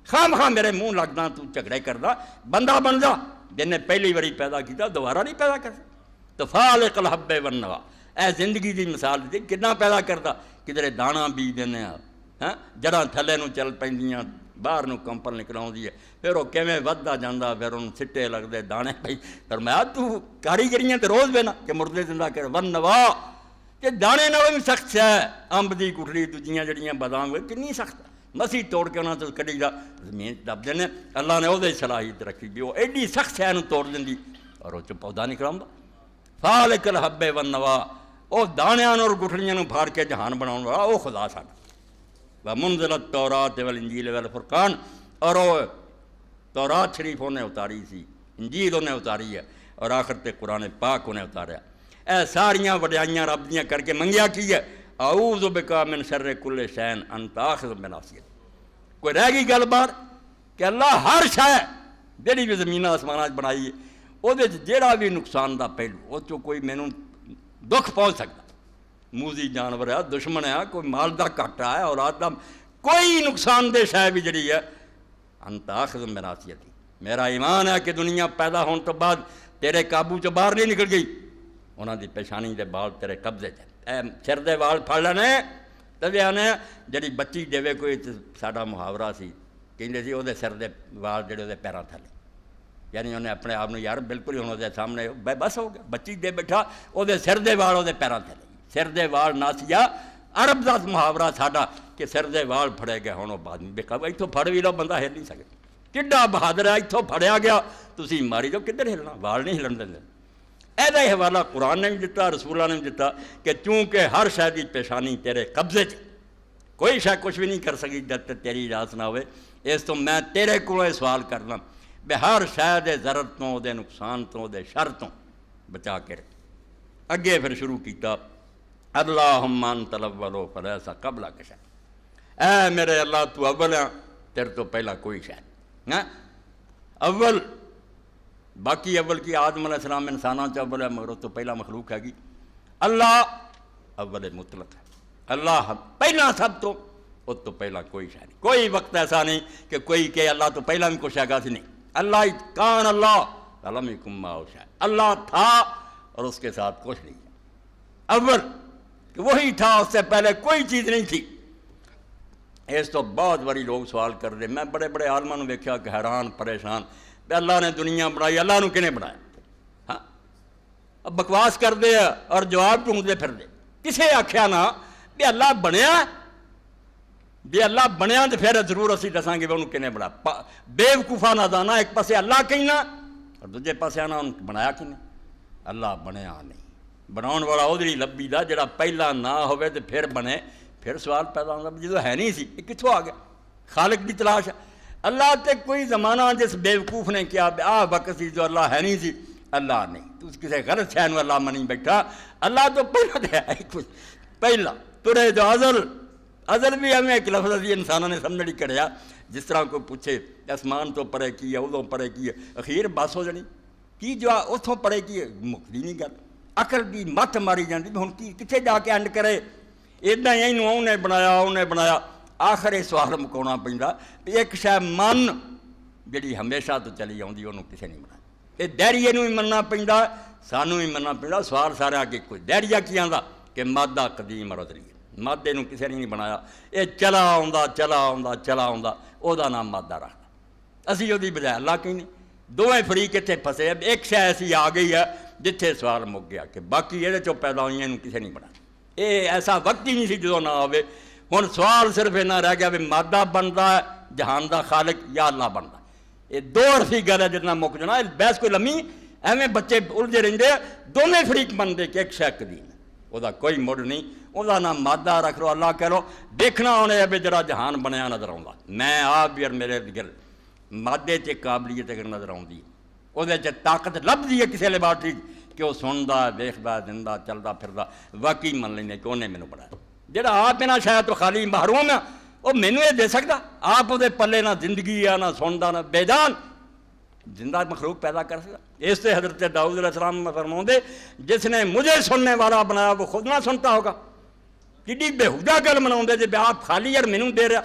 خام خام میرے منہ لگدا تو جھگڑے کردا بندہ بن جا جن نے پہلی باری پیدا کیتا دوبارہ نہیں پیدا کر سکتا. تو فالق الحب والنوا اے زندگی دی مثال دی کتنا پیدا کردا کدھر دانا بیج دینے ہاں جڑاں تھلے نوں چل پیندیاں باہر نوں کمپل نکلاؤندی ہے پھر وہ کیویں وددا جاندا پھر انہوں سٹے لگدے دانے پئی فرمایا تو کاریگریاں تے روز بینا کہ مردے زندہ کر والنوا کہ دانے نال بھی سخت ہے امب دی گٹھڑی دوجیاں جڑیاں بادام کنی سخت مسیح توڑ کے انہاں تو کڈی دا زمین دب دینے اللہ نے او دے صلاحیت رکھی بھی وہ ایڈی سخت ہے نوں توڑ دیندی اور وہ چ پودا نکلاوندا. فالق الحب والنوا او دانیاں اور گٹھڑیاں نوں پھاڑ کے جہان بناون والا او خدا ساڈا. ومنزل التوراۃ والانجیل والفرقان اور وہ تورات شریف انہیں اتاری سی انجیل انہیں اتاری ہے اور آخر تے قرآن پاک انہیں اتاریا. اے ساریاں وڈیائیاں رب دیاں کر کے منگیا کی ہے اعوذ بک من شر کل شیء انت آخذ بناصیتہ. کوئی رہ گئی گل بار کہ اللہ ہر شے جہی بھی زمین آسمان بنائی ہے وہ جہاں بھی نقصان دا پہلو وہ چو کوئی مینوں دکھ پہنچ سکتا موزی جانور ہے دشمن ہے کوئی مال دا گھاٹا ہے اولاد دا کوئی نقصان دہ شے بھی جڑی ہے انت آخذ بناصیتہ. میرا ایمان ہے کہ دنیا پیدا ہونے تو بعد تیرے قابو چ باہر نہیں نکل گئی انہاں دی پیشانی دے بال تیرے قبضے چ اے سر دے وال پھڑ لینے تے آنے جڑی بچی دیوے کوئی ساڈا محاورہ سی کہندے سی او دے سر دے وال جڑے او دے پیراں تھلے یعنی انہیں اپنے آپ نے یار بالکل ہی انہوں دے سامنے بس ہو گیا بچی دے بیٹھا او دے سر دے وال او دے پیراں تھلے سر دے وال ناسیا عرب دا محاورہ ساڈا کہ سر دے وال پھڑے گئے ہن او بعد میں بےقابو اتوں پھڑ بھی لو بندہ ہل نہیں سکتا کڈا بہادر ہے اتوں پھڑیا گیا تسی ماری جاؤ کدھر ہلنا وال نہیں ہلن دیں. ایدا ہی حوالہ قرآن نے بھی دتا رسولہ نے بھی دتا کہ چونکہ ہر شے دی پیشانی تیرے قبضے چ کوئی شے کچھ بھی نہیں کر سکی جب تک تیری اجازت نہ ہوئے. اس تو میں تیرے کولوں سوال کرنا بے ہر شے دے ضرر تو دے نقصان تو دے شر تو بچا کے رکھ. اگے پھر شروع کیتا اللہم انت الاول فلیس قبلک شیء. اے میرے اللہ تو اول ہے تیرے تو پہلا کوئی شے نہیں. اول باقی اول کی آدم علیہ السلام انسانوں سے اول ہے مگر تو پہلا مخلوق ہے گی. اللہ اول مطلق ہے اللہ پہلا سب تو اس تو پہلا کوئی شے نہیں. کوئی وقت ایسا نہیں کہ کوئی کہ اللہ تو پہلا بھی کچھ ہے گا سی نہیں. اللہ کان اللہ لم یکن معہ شیء اللہ تھا اور اس کے ساتھ کچھ نہیں ہے. اول کہ وہی تھا اس سے پہلے کوئی چیز نہیں تھی. اس تو بہت بڑی لوگ سوال کر دے میں بڑے بڑے عالماں نوں ویکھیا کہ حیران پریشان کہ اللہ نے دنیا بنائی اللہ نوں کنے بنایا. ہاں اب بکواس کر دے اور جواب ڈھونڈتے پھر دے. کسے آکھیا نہ بھی اللہ بنیا بھی اللہ بنیا تو پھر ضرور اسی دساں گے بھی انہوں کنے بنا. بے وقوفا نہ دانا ایک پاسے اللہ کہنا اور دوجے پاسے آنا انہوں بنایا کنے. اللہ بنیا نہیں بناؤن والا ادھر لبی دا جڑا پہلا نہ ہوئے تو پھر بنے. پھر سوال پیدا ہوتا جدو ہے نہیں سی یہ کتوں آ گیا. خالق کی تلاش ہے. اللہ تے کوئی زمانہ جس بے وقوف نے کیا آ وقت سی جو اللہ ہے نہیں سی اللہ نہیں. تو کسی غلط شے نو اللہ منی بیٹھا. اللہ تو پہلا دے ہے کچھ پہلا ترے جو ازل بھی ہمیں ایک لفظ اسی انسانوں نے سمجھ نہیں کڑیا. جس طرح کوئی پوچھے آسمان تو پرے کی ہے ادوں پرے کی ہے اخیر بس ہو جانی کی جو اتوں پرے کی ہے مکتی نہیں گل. عقل دی مت ماری جاتی ہوں کی کتنے جا کے اینڈ کرے. ادا ہی انہیں بنایا آخر یہ سوال مکاؤنا پہنتا بھی ایک شے من جڑی ہمیشہ تو چلی آتی انہوں کسے نہیں بنایا. یہ دہریے بھی مننا پہنتا سانوں بھی مننا پہنتا. سوال سارے آگے کوئی دہریہ کی آتا کہ مادہ قدیم اور ازلی مادے نو کسے نے نہیں بنایا. یہ چلا آ وہ نام مادہ رکھتا. اسی وہ بجائے اللہ کہیں نہیں. دونیں فریق اتنے پھسے. ایک شے ایسی آ گئی ہے جتھے سوال مک گیا کہ باقی یہ چو پیدا ہوئی ہیں کسے نہیں بنایا. یہ ایسا وقت ہی نہیں سی جدو نہ آئے. ہوں سوال صرف یہ رہ گیا بھی مادہ بنتا ہے جہان دا خالق یا اللہ بنتا. یہ دو عرصی گل ہے جتنا مک جانا. بحث کوئی لمھی ایویں بچے الجھے رہتے دونیں فریق بنتے کہ ایک شے قدیم ہے وہ کوئی مڑ نہیں. وہ نام مادہ رکھ لو اللہ کہہ لو. دیکھنا ہونے بھی جڑا جہان بنیا نظر آؤں میں آپ بھی اور میرے گرد مادے چ قابلیت اگر نظر آتی وہ طاقت لبھی ہے کسی لیبارٹری کہ وہ سنتا ویکھتا زندہ چلتا پھرتا واقعی من لینے کہ انہیں مینوں بنایا. جڑا آپ نہ شاید تو خالی محروم ہے وہ مینوں یہ دے سکتا. آپ وہ پلے نہ زندگی ہے نہ سنتا نہ بے جان زندہ مخلوق پیدا کر سکتا. اس سے حضرت داؤد علیہ السلام فرماؤں جس نے مجھے سننے والا بنایا وہ خود نہ سنتا ہوگا. کڈی بےہودہ گل مناؤں جی آپ خالی یار مینوں دے رہا.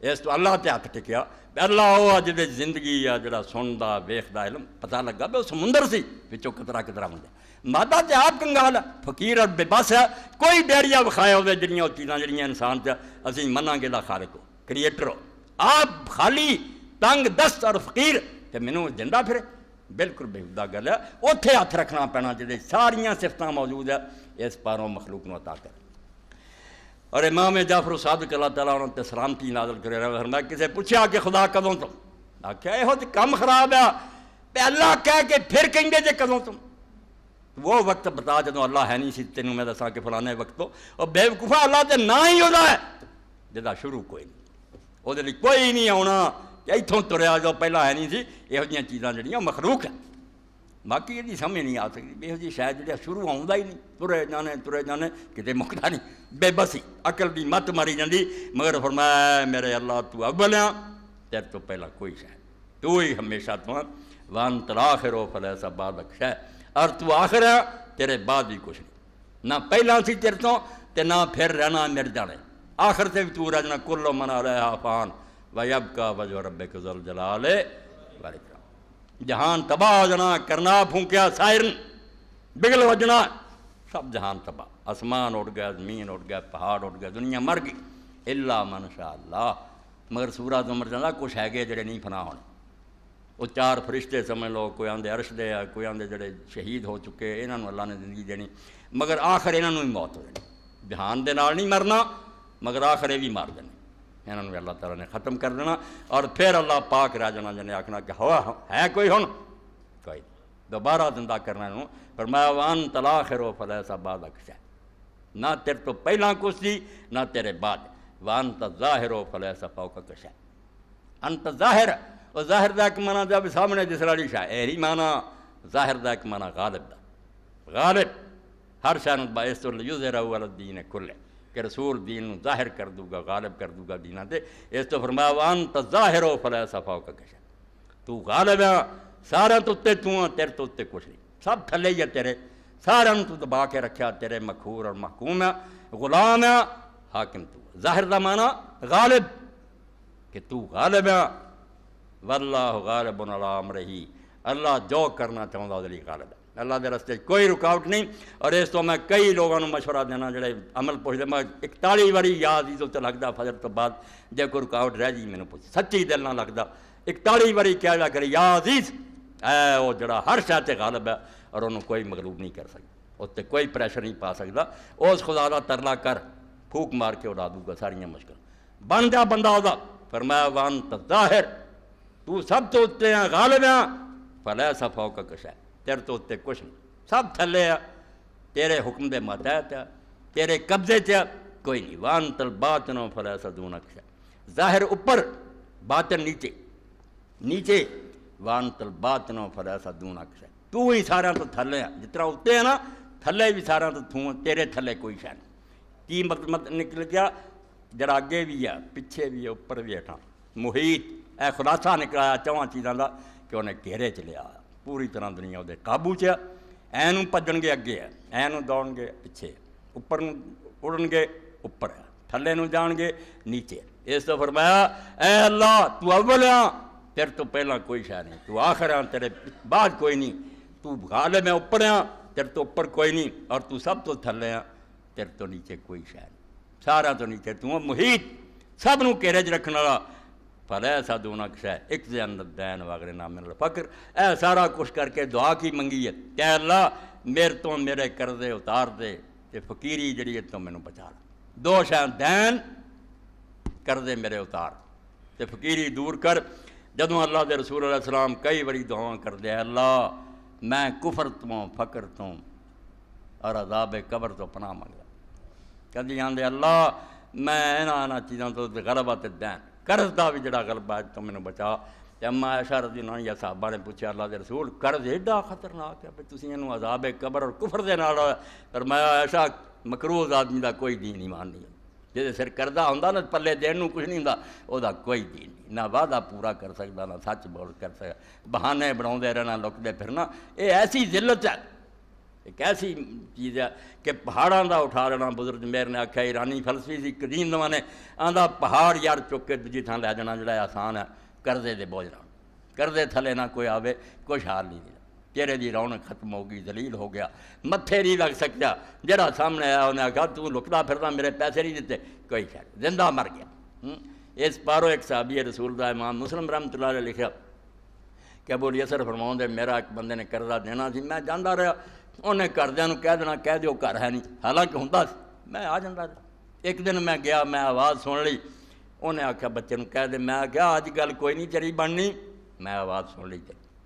اس تو اللہ تے ہاتھ ٹکیا اللہ وہ جی زندگی ہے جڑا سنتا ویکھدا علم پتہ لگا بھی وہ سمندر سی پچھوں کترا بنتا. مادہ تے آپ کنگال ہے فقیر اور بے بس ہے. کوئی بیریاں وکھایا ہوئے جڑیاں وہ چیزاں جڑیاں انسان تے اسی مناں گے دا خالق ہو کریٹر ہو. آپ خالی تنگ دست اور فقیر تے مینوں زندہ پھرے بالکل بےہودہ گل ہے. اوتھے ہاتھ رکھنا پینا جہاں ساریاں صفتاں موجود ہے اس پاروں مخلوق نو عطا کر. اور امام جعفر صادق اللہ تعالیٰ انہوں نے سلامتی نازل کرے رہے. میں کسی پوچھا کہ خدا کدوں تم آخیا یہ تو کم خراب ہے پہ اللہ کہہ کے پھر کہیں گے جے کدوں تم. وہ وقت بتا جدوں اللہ ہے نہیں سی تینوں میں دسا کہ فلانے وقت تو اور بے وقوفا اللہ تے نہ ہی ہوتا ہے جدا شروع کوئی نہیں. وہ کوئی نہیں آنا کہ اتوں تریا جو پہلا ہے نہیں سی. یہو جہاں چیزاں جڑیاں مخلوق ہیں باقی یہ سمجھ نہیں آ سکتی. یہ شاید جہاں شروع آؤں ہی نہیں ترے جانے کتنے مکتا نہیں. بے بسی عقل دی مت ماری جاندی. مگر فرمایا میرے اللہ تو اول ہے تیرے تو پہلا کوئی شاید تو ہی ہمیشہ تو وانت الآخر فلیس بعدک شے. اور تو آخر ہے تیرے بعد بھی کچھ نہیں. نہ پہلا سی تیرے تو تے نہ پھر رہنا مر جانے. آخر سے بھی تو رہنا کل من علیہا فان ویبقی وجہ ربک ذو الجلال والاکرام. جہان تباہ ہو جانا کرنا پھونکیا سائرن بگل وجنا سب جہان تباہ. آسمان اٹھ گیا زمین اٹھ گیا پہاڑ اٹھ گیا دنیا مر گئی الا من شاء اللہ. مگر سورہ عمر جانا کچھ ہے گے جڑے نہیں فنا ہونے. وہ چار فرشتے سمجھ لو کوئی آندے عرش دے کوئی آندے جڑے شہید ہو چکے انہوں اللہ نے زندگی دینی مگر آخر انہوں ہی موت ہو جانی. جہان دے نال نہیں مرنا مگر آخر یہ بھی مار دینے انہوں نے اللہ تعالیٰ نے ختم کر دینا. اور پھر اللہ پاک رہ جانا جنہیں آکھنا کہ ہوا ہے کوئی ہن کوئی دوبارہ زندہ کرنا انہوں. فرمایا وانت الآخر فلیس بعدک شے. نہ تیرے تو پہلا کچھ سی نہ تیرے بعد. وانت الظاہر فلیس فوقک شے. انت ظاہر اور ظاہر دا ایک معنی جب سامنے جس والی شے ایری معنی ظاہر دا ایک معنی غالب دا. غالب ہر شے نوں باعث لیظہرہ علی الدین کلہ کہ رسول دین ظاہر کر دوں گا غالب کر دوں گا دینہ دے. اس تو فرمایا وانت ظاہر فلیس فوقک شے. تو غالب ہے سارا تو تے تو ہیں تیرے تو تے کچھ نہیں سب تھلے ہی ہے تیرے. سارا تو دبا کے رکھا تیرے مقہور اور محکوم ہے غلام ہے حاکم تو. ظاہر دا معنی غالب کہ تو غالب ہے. واللہ غالب علی امرہ. اللہ جو کرنا چاہتا وہ دلی غالب ہے. اللہ دے راستے کوئی رکاوٹ نہیں. اور اس تو میں کئی لوگوں مشورہ دینا جڑے عمل پوچھتے میں 41 واری یاد ہی تو لگتا فجر تو بعد جے کوئی رکاوٹ رہ جی میں پوچھ سچی دل نہ لگتا 41 واری کیا جا کرے یا عزیز اے وہ جڑا ہر شے تے غالب ہے اور انہوں کوئی مغلوب نہیں کر سکتا اس تے کوئی پریشر نہیں پا سکتا. اس خدا دا ترلا کر پھوک مار کے اڑا دوں گا ساریاں مشکل بن جا بندہ ہوگا. فرمایا وانت ظاہر تو سب تو اتنے ہیں غالب ہیں فلیس فوقک شے. تیرے تو اتنے کچھ نہیں سب تھلے ہے تیرے حکم دے ماتحت ہے تیرے قبضے تے کوئی نہیں. وانت الباطن فلیس دونک شے. ظاہر اوپر باطن نیچے نیچے وانت الباطن فلیس دونک شے. تو ہی سارا تو تھلے ہے، جس طرح اتنے ہے نا تھلے بھی سارا تو توں، تیرے تھلے کوئی شے نہیں۔ کی مطلب نکل گیا؟ جڑا اگے بھی ہے، پیچھے بھی ہے، اوپر بھی ہٹا، محیط، اے خلاصہ نکلایا چواں چیزاں دا کہ انہیں گھیرے چ لیا، پوری طرح دنیا وہ قابو چ ہے۔ اینوں پجن گے اگے ہے، اینوں دوڑن گے پیچھے، اوپر اڑن گے اوپر ہے، تھلے نوں جان گے نیچے۔ اس تو فرمایا اے اللہ تو اول ہاں، تیرے تو پہلا کوئی شے نہیں، تو آخر ہاں، تیرے بعد کوئی نہیں، تو غالب ہے اوپر ہاں، تیرے تو اوپر کوئی نہیں، اور تو سب تو تھلے ہاں، تیرے تو نیچے کوئی شے نہیں، سارا تو نیچے تو محیط، سب نوں گھیرے چ رکھنے والا۔ فلیس دونک شے ایک زین الدین وغیرہ من الفقر، اے سارا کچھ کر کے دعا کی منگی ہے کہ اللہ میرے تو میرے قرضے اتار دے تے فقیری جڑی ہے تو مینوں بچا لا۔ دو شے، دین قرضے میرے اتار تے فقیری دور کر۔ جدوں اللہ دے رسول علیہ السلام کئی بڑی دعاواں کر دے، اللہ میں کفر تو فقر تو اور عذاب قبر تو پناہ منگدا، کدی آندے اللہ میں انہاں چیزاں تو غلبہ تے دین قرض دا بھی جڑا غلبہ ہے تو مینوں بچا۔ تے اما عائشہ رضی اللہ عنہا صحابہ نے پوچھا اللہ دے رسول قرض ایڈا خطرناک ہے بھئی تسی اینوں عذاب قبر اور کفر دے نال فرمایا عائشہ مکروز آدمی دا کوئی دین ایمان نہیں ہے، جے سر قرضہ ہوندا نا پلے دین نوں کچھ نہیں ہوندا، او دا کوئی دین نہیں، نہ وعدہ پورا کر سکدا نہ سچ بول کر سکدا، بہانے بناؤندے رہنا لکدے پھرنا، اے ایسی ذلت ہے، ایک ایسی چیز ہے کہ پہاڑاں دا اٹھا لینا۔ بزرگ میر نے آکھیا ایرانی فلسفی سی قدیم زمانے آندا پہاڑ یار چک کے دوجی تھان لے جانا جڑا آسان ہے، قرضے دے بوجھ نال، قرضے تھلے نہ کوئی آوے کچھ حال نہیں دینا، چہرے دی رونق ختم ہو گئی، ذلیل ہو گیا، متھے نہیں لگ سکتا، جڑا سامنے آیا انہیں آکھا تو لکدا پھردا میرے پیسے نہیں دیتے، کوئی خیر زندہ مر گیا۔ اس پارو ایک صحابی رسول دا امام مسلم رحمۃ اللہ علیہ لکھیا کہ ابو الیسر فرماؤں دے میرا ایک بندے نے قرضہ دینا سی، میں جاندا رہا، انہیں گھردیاں نوں کہہ دینا کہہ دیو گھر ہے نہیں، حالانکہ ہوندا سی، میں آ جاندا رہا۔ ایک دن میں گیا، میں آواز سن لی، انہیں آکھیا بچے نوں کہہ دے، میں آکھیا اج گل کوئی نہیں چری بننی، میں آواز سن لی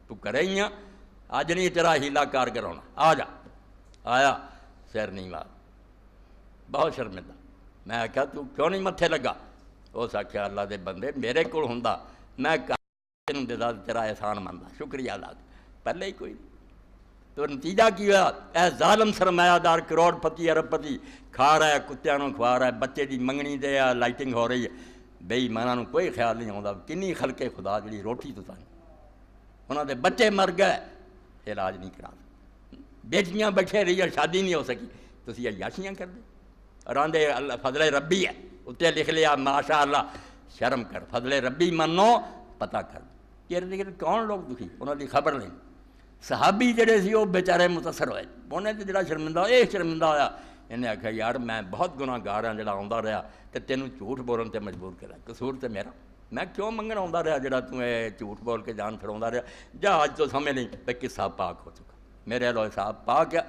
تو کرے ہی ہاں، اج نہیں تیرا ہیلا کار کراؤنا، آ جا۔ آیا، سر نہیں مار، بہت شرمندہ۔ میں آکھیا تو کیوں نہیں متھے لگا؟ اس آکھیا اللہ دے بندے میرے کول ہوندا میں تینوں دے دا تیرا احسان مندا، شکریہ ادا، پہلے ہی کوئی نہیں۔ تو نتیجہ کی ہوا؟ اے ظالم سرمایہ دار کروڑ پتی ارب پتی کھا رہا ہے، کتیاں نوں کھوا رہا ہے، بچے دی منگنی دے لائٹنگ ہو رہی ہے، بے ایماناں نوں کوئی خیال نہیں آਉਂدا کنی خلقے خدا جڑی روٹی تو سن، انہاں دے بچے مر گئے، علاج نہیں کرا، بیٹیاں بیٹھے رہی اور شادی نہیں ہو سکی، تسی عیاشیاں کر دے، اور آندے اللہ فضل ربی ہے، اتنے لکھ لیا ماشاء اللہ، شرم کر، فضل ربی منو پتہ کر۔ کہ کون لوگ دکھی انہوں دی خبر نہیں۔ صحابی جڑے سی وہ بیچارے متاثر ہوئے، انہیں تو جڑا شرمندہ ہوا، یہ شرمندہ ہوا، انہیں آکھا یار میں بہت گناہ گار ہاں جڑا آندا رہا تے تینوں جھوٹ بولن تے مجبور کرا، قصور تے میرا، میں کیوں منگن آندا رہا جڑا تو جھوٹ بول کے جان پھروندا رہا، جا اج تو سمجھ نہیں پہ قصہ پاک ہو چکا، میرے اللہ حساب پاک ہے۔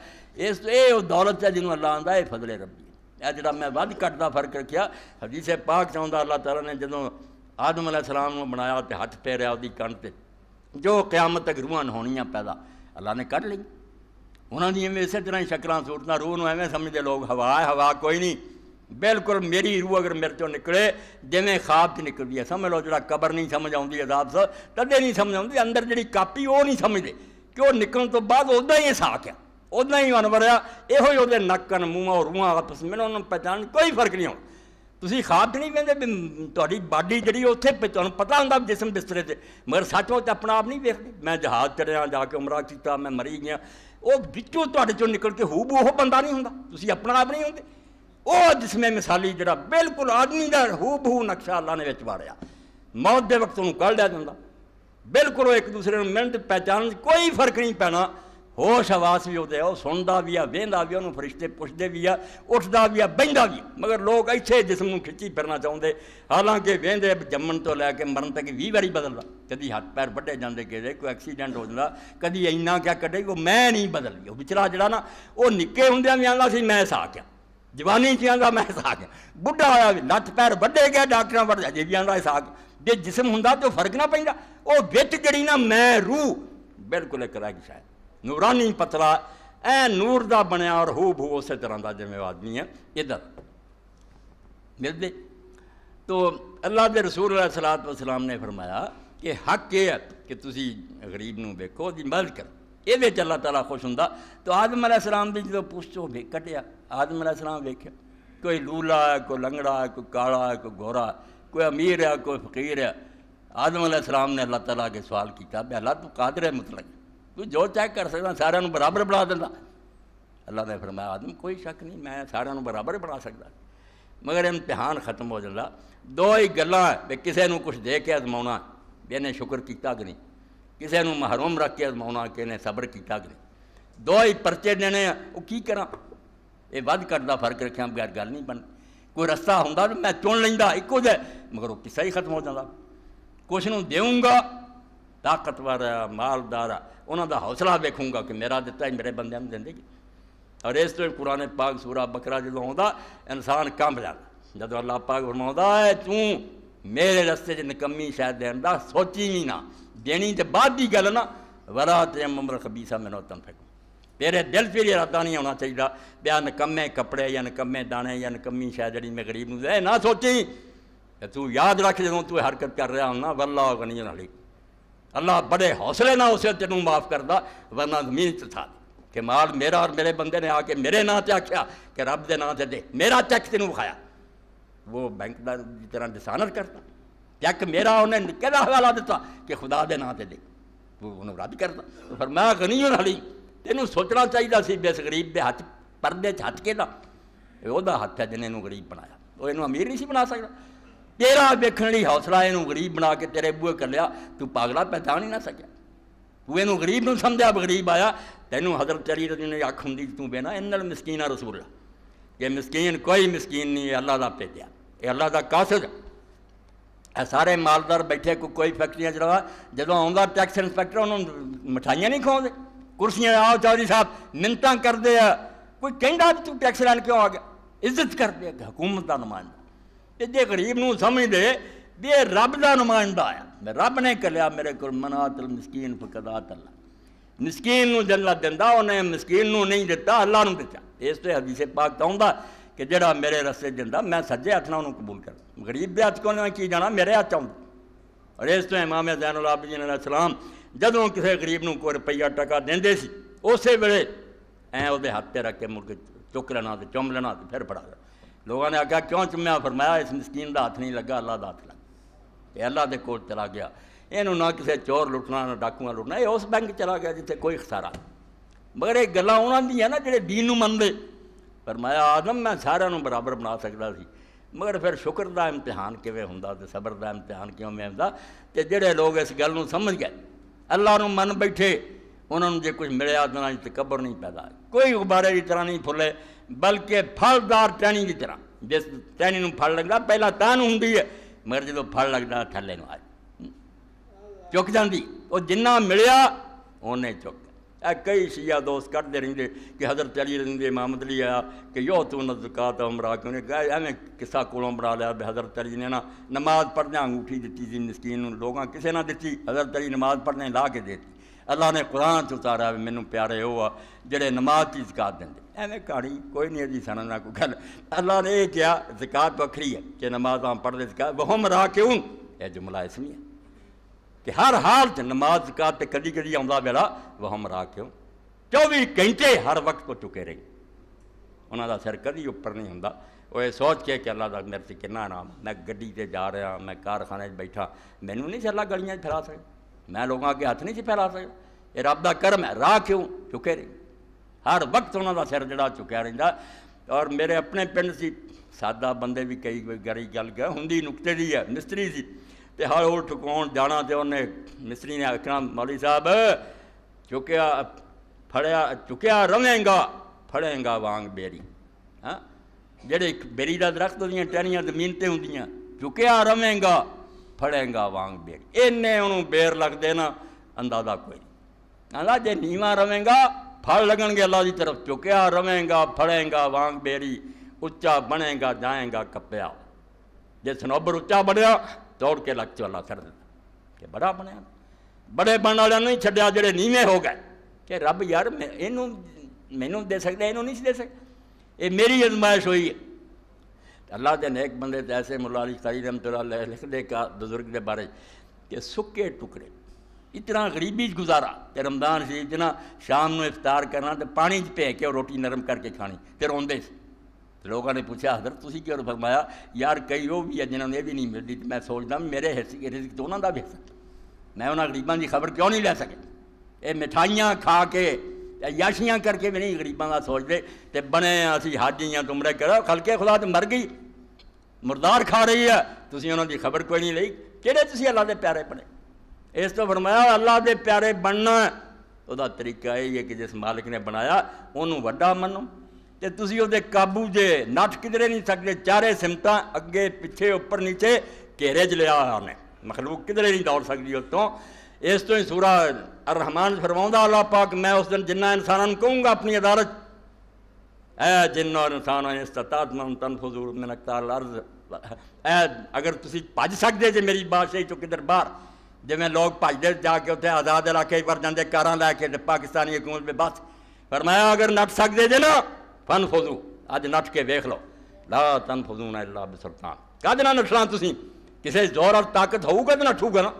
اس یہ دولت ہے جنہوں اللہ آندا ہے فضل ربی، یہ جڑا میں ود گھٹ دا فرق رکھیا، حدیث پاک چاہتا اللہ تعالیٰ نے جدوں آدم علیہ السلام کو بنایا تے ہاتھ پھیریا وہ کن تے جو قیامت تک روحاں ہونیاں پیدا اللہ نے کر لی، انہوں نے اسی طرح ہی شکلاں صورتاں، روح نوں ایویں سمجھتے لوگ ہوا ہے، ہوا کوئی نہیں، بالکل میری روح اگر میرے چوں نکلے جویں خواب چ نکلتی ہے، سمجھ لو جڑا قبر نہیں سمجھ آتی عذاب سے تدے نہیں سمجھ آتی، اندر جڑی کاپی وہ نہیں سمجھتے کہ وہ نکلن تو بعد ادا ہی ساکھ ہے، ادا ہی انور آ، یہ وہ نکن منہ اور روحاں آپس میں انہوں پہچان کوئی فرق نہیں ہونا۔ تسی خواب نہیں ویندے بھی تہاڈی باڈی جڑی اتنے پہ تمہیں پتہ ہوندا جسم بسترے تے، مگر سچ مچ اپنا آپ نہیں ویکھدے۔ میں جہاز چڑھیا جا کے عمرہ کیتا، میں مری گیا، وہ وچوں تہاڈے چوں نکل کے ہو بو وہ بندہ نہیں ہوندا، تسی اپنا آپ نہیں ہوندے، وہ جسم مثالی جڑا بالکل آدمی دا ہو بہو نقشہ اللہ نے وچ واڑیا، موت دے وقت انہوں کڈھ لیا جاندا، بالکل وہ ایک دوسرے نوں منٹ پہچان کوئی فرق نہیں پینا، ہوش حواس بھی ہوتے، وہ سنتا بھی ہے، وہدا بھی، انہوں فرشتے پوچھتے بھی ہے، اٹھتا بھی ہے، بہندا بھی، مگر لوگ ایسے جسم نوں کھچی پھرنا چاہتے، حالانکہ وہدے جمن تو لے کے مرن تک 20 واری بدلتا، کدی ہاتھ پیر وڈے جاندے کدے کوئی ایکسیڈنٹ ہو جاتا، کدی اینا کیا کڈے وہ میں نہیں بدل گیا، پچھلا جڑا نا وہ نکے ہوندیاں بھی آندا سی میں سا کیا، جوانی چ آندا میں سا کیا، بڈھا ہویا بھی لت پیر وڈے گیا ڈاکٹراں وڈ جے بھی آندا سا جے جسم ہوندا تو فرق نہ پیندا، وہ وچ جڑی نا میں روح بالکل ایک رہ گئی شاید نورانی پتلا اے نور دا بنیا اور ہو بہو اسی طرح دا جویں آدمی ہے ادھر ملتے۔ تو اللہ دے رسول علیہ الصلوۃ والسلام نے فرمایا کہ حق یہ ہے کہ تسی غریب نوں ویکھو دی مدد کرو، یہ اللہ تعالیٰ خوش ہوں. تو آدم علیہ السلام بھی جب پوچھو بھی کٹیا آدم علیہ السلام ویکھیا کوئی لولا ہے کوئی لنگڑا ہے کوئی کالا ہے کوئی گورا ہے کوئی امیر ہے کوئی فقیر ہے. آدم علیہ السلام نے اللہ تعالیٰ کے سوال کیا بھی اللہ تو قادر ہے مطلق تو جو چاہے کر سکتا سارے برابر بنا دینا. اللہ نے فرمایا آدم کوئی شک نہیں میں سارے برابر بنا سکتا مگر امتحان ختم ہو جاتا. دو ہی گلاں بھی کسی نے کچھ دے کے آزماؤنا بھی انہیں شکر کیتا کہ نہیں کسی نے محروم رکھ کے آزماؤنا کہ انہیں صبر کیتا کہ نہیں. دو ہی پرچے دینے وہ کی کرا یہ ود کرتا فرق رکھا بغیر گل نہیں بن. کوئی رستہ ہوں تو میں چن لینا ایکو جہ مگر وہ قصہ ہی ختم ہو جاتا. کچھ نوں دیوں گا طاقتور ہے مالدار ہے انہوں دا حوصلہ ویکھوں گا کہ میرا دتا ہی میرے بندے میں دیں گی. اور اس تو قرآن پاک سورہ بقرہ جدوں آتا انسان کمب جاتا جدوں اللہ پاک فرماؤندا ہے تو میرے رستے چ نکمی شاید دین دا سوچی بھی نہ دینی تے بعد دی گل نا ولا تیمم الخبیث منہ تنفقون. تیرے دل پھر یہ ارادہ نہیں ہونا چاہیے بیا نکمے کپڑے یا نکمے دانے یا نکمی شاید جڑی میں غریب نوں دے نہ سوچی کہ تو یاد رکھ جدوں تو حرکت کر رہا ہونا واللہ غنی حلیم اللہ بڑے حوصلے نہ اسے تینوں معاف کردا ورنہ زمین تے تھا کہ مال میرا اور میرے بندے نے آ کے میرے نام تے آکھیا کہ رب دے نام تے دے میرا چیک تینوں کھایا وہ بینک دا دی طرح ڈسانر کرتا چیک میرا انہیں کہدا حوالہ دیتا کہ خدا دے نام تے دے وہ انہوں رد کرتا. فرمایا غنی حلیم تینوں سوچنا چاہیے سی بس غریب دے ہاتھ پردے چ ہٹ کے دا وہ ہاتھ ہے جنہیں غریب بنایا وہ یہ امیر نہیں سی بنا سکتا. تیرا ویکھن لئی حوصلہ یہ غریب بنا کے تیرے بوئے کر لیا تو پاگلا پہچان ہی نہ سکیا. تو یہ غریب نوں سمجھا غریب آیا تینوں حضرت علی رضی اللہ عنہ اکھ ہوں تو بے نا ان المسکین رسول اللہ کہ مسکین کوئی مسکین نہیں ہے اللہ دا بھیجا یہ اللہ دا قاصد. سارے مالدار بیٹھے کوئی فیکٹریاں چلا جدوں آਉਂਦਾ ٹیکس انسپیکٹر انہوں مٹھائیاں نہیں کھواؤندے کرسیاں آؤ چودھری صاحب منتاں کرتے ہیں کوئی کہندا بھی تو ٹیکس لین کیوں آ گیا عزت کرتے ہیں حکومت کا نمائندہ. تے جے غریب نوں سمجھ دے بھی یہ رب دا نمائندہ آیا رب نے کہلیا میرے کو منات المسکین فقدات اللہ مسکین نوں جنت دیندا انہیں مسکین نوں نہیں دیتا اللہ نوں دیتا. اس تے حدیث پاک تے آਉਂدا کہ جڑا میرے رستے دیندا میں سجے ہاتھ نال انہوں قبول کردا غریب دے ہاتھ کو نہیں کی جانا میرے ہاتھ آؤں. اور اس تو امام زین العابدین علیہ السلام جدوں کسی غریب نوں کوئی روپیہ ٹکا دیندے سی اسی ویلے وہ ہاتھ تے رکھ کے مڑ کے چک لینا تے چم لینا تے پھر پڑا دینا. لوگوں نے آخیا کیوں چمیا فرمایا اس مسکین دا ہاتھ نہیں لگا اللہ دا ہاتھ لگا یہ اللہ دے کول چلا گیا. یہ نہ کسی چور لٹنا نہ ڈاکواں لٹنا یہ اس بینک چلا گیا جتنے کوئی خسارہ مگر یہ گلاں انہاں دی ہیں نا جڑے دین نوں منتے. فرمایا آدم میں سارے برابر بنا سکتا سی مگر پھر شکر دا امتحان کیویں ہوندا تے صبر دا امتحان کیوں میں ہوندا تے جڑے لوگ اس گل نوں سمجھ گئے اللہ نوں من بیٹھے انہوں نے جے کچھ ملیا تو نہ تکبر نہیں پیدا کوئی غبارے کی طرح نہیں پھلے بلکہ پھلدار ٹہنی کی طرح جس ٹہنی نوں پھل لگتا پہلا تاں نوں ہوندی ہے مگر جدوں پھل لگتا تھلے نوں آ چک جاندی وہ جنہ ملیا انہیں چک. کئی شیعہ دوست کرتے رہتے کہ حضرت علی رضی امامت علی آیا کہ یو تو زکات عمرہ کیوں نے کہا ایویں قصہ کولوں بنا لیا بھی حضرت علی نے نا نماز پڑھنے انگوٹھی دیتی سی مسکین لوگاں کسے نہ دیتی حضرت علی نماز پڑھنے لا کے دیتی. اللہ نے قرآن چ اتارا بھی مینوں پیارے وہ جڑے نماز کی زکات دیں ایویں کہانی کوئی نہیں جی سننا کوئی گل. اللہ نے یہ کیا زکات وکھری ہے کہ نمازاں پڑھتے زکات وہم راکعون یہ جملہ اسمی ہے کہ ہر حال چ نماز زکات تے کدی کدی آਉਂدا ویلا وہم راکعون 24 گھنٹے ہر وقت کو چکے رہے انہاں دا سر کدی اوپر نہیں ہوندا. وہ یہ سوچ کے کہ اللہ دا میرے سے کنا انعام میں گڈی تے جا رہا میں کارخانے بیٹھا مینوں نہیں اللہ گلیاں پھیلا سکتا میں لوگوں کے ہاتھ نہیں سی پھیلا سکتا. یہ رب دا کرم ہے راہ کیوں چکے رہے ہر وقت انہوں دا سر جڑا چکیا رہندا. اور میرے اپنے پنڈ سی سادہ بندے بھی کئی گری گل گئے ہندی نقطے دی ہے مستری سی تے ہر وہ ٹھکاؤن جانا تے انہیں مستری نے آخنا مولوی صاحب چکیا پھڑیا چکیا رہیں گا پھڑیں گا وانگ بیری. ہاں جڑے بیری دا درخت ہوندیاں ٹہنیاں زمین تے ہوندیاں چکیا رہیں گا پھڑیں گا وانگ بیری. اینے انہوں بیر لگتے نا اندازہ کوئی نہیں. اللہ جے نیواں رہیں گا پھڑ لگن گے اللہ دی طرف چکیا رہیں گا پھڑیں گا وانگ بیری اچا بنے گا جائیں گا کپیا. جے سنوبر اچا بنیا دوڑ کے لگ چو اللہ سر دیتا کہ بڑا بنیا بڑے بن والے نہیں چھڈیا جڑے نیویں ہو گئے کہ رب یار مینوں دے سکتا اینوں نہیں دے سکتا. یہ میری ازمائش ہوئی ہے. اللہ دے نیک بندے ایسے مولا علی قاری رحمۃ اللہ علیہ لکھ دے کا بزرگ دے بارے کہ سکے ٹکڑے اتنا غریبی گزارا کہ رمضان شریف جنا شام نو افطار کرنا تو پانی بھے کے روٹی نرم کر کے کھانی پھر روندے سی۔ لوگوں نے پوچھا حضرت تسی کیوں؟ فرمایا یار کئی وہ بھی ہے جنہوں نے یہ بھی نہیں ملتی، میں سوچتا میرے رزق تو انہوں کا بھی حصہ، میں انہوں غریباں کی خبر کیوں نہیں لے سکے؟ یہ مٹھائیاں کھا کے یاشیاں کر کے بھی نہیں غریباں کا سوچتے، تے بنے اسی حاجیاں تمرے کرو خلقے خدا تو مر گئی مردار کھا رہی ہے، تسی انہوں کی خبر کوئی نہیں لئی، کہڑے تسی اللہ دے پیارے بنے؟ اس تو فرمایا اللہ دے پیارے بننا وہ طریقہ یہ ہے کہ جس مالک نے بنایا انہوں وڈا منو، تے تسی وہ قابو جے نٹ کدھرے نہیں سکتے، چارے سمتاں اگے پیچھے اوپر نیچے گھیرے چ لیا نے، مخلوق کدھرے نہیں دوڑ سکتی اتوں۔ اس تو ہی سورہ الرحمن فرماؤں اللہ پاک میں اس دن جنہ انسانوں کہوں گا اپنی عدالت، اے جن اور انسان استطاعت من تنفذوا من اقطار الارض، اے اگر تسی بھج سکتے جے میری بادشاہی تو کدھر باہر، جی میں لوگ بھجتے جا کے اتنے آزاد علاقے پر جاندے کاراں لے کے پاکستانی حکومت پہ بس، فرمایا اگر نٹ سکتے جے نا فنفذوا، اج نٹ کے ویکھ لو، لا تنفذون الا بسلطان، کدے نہ نٹنا تسی، کسی زور اور طاقت ہوگا تو نٹھو گا نا،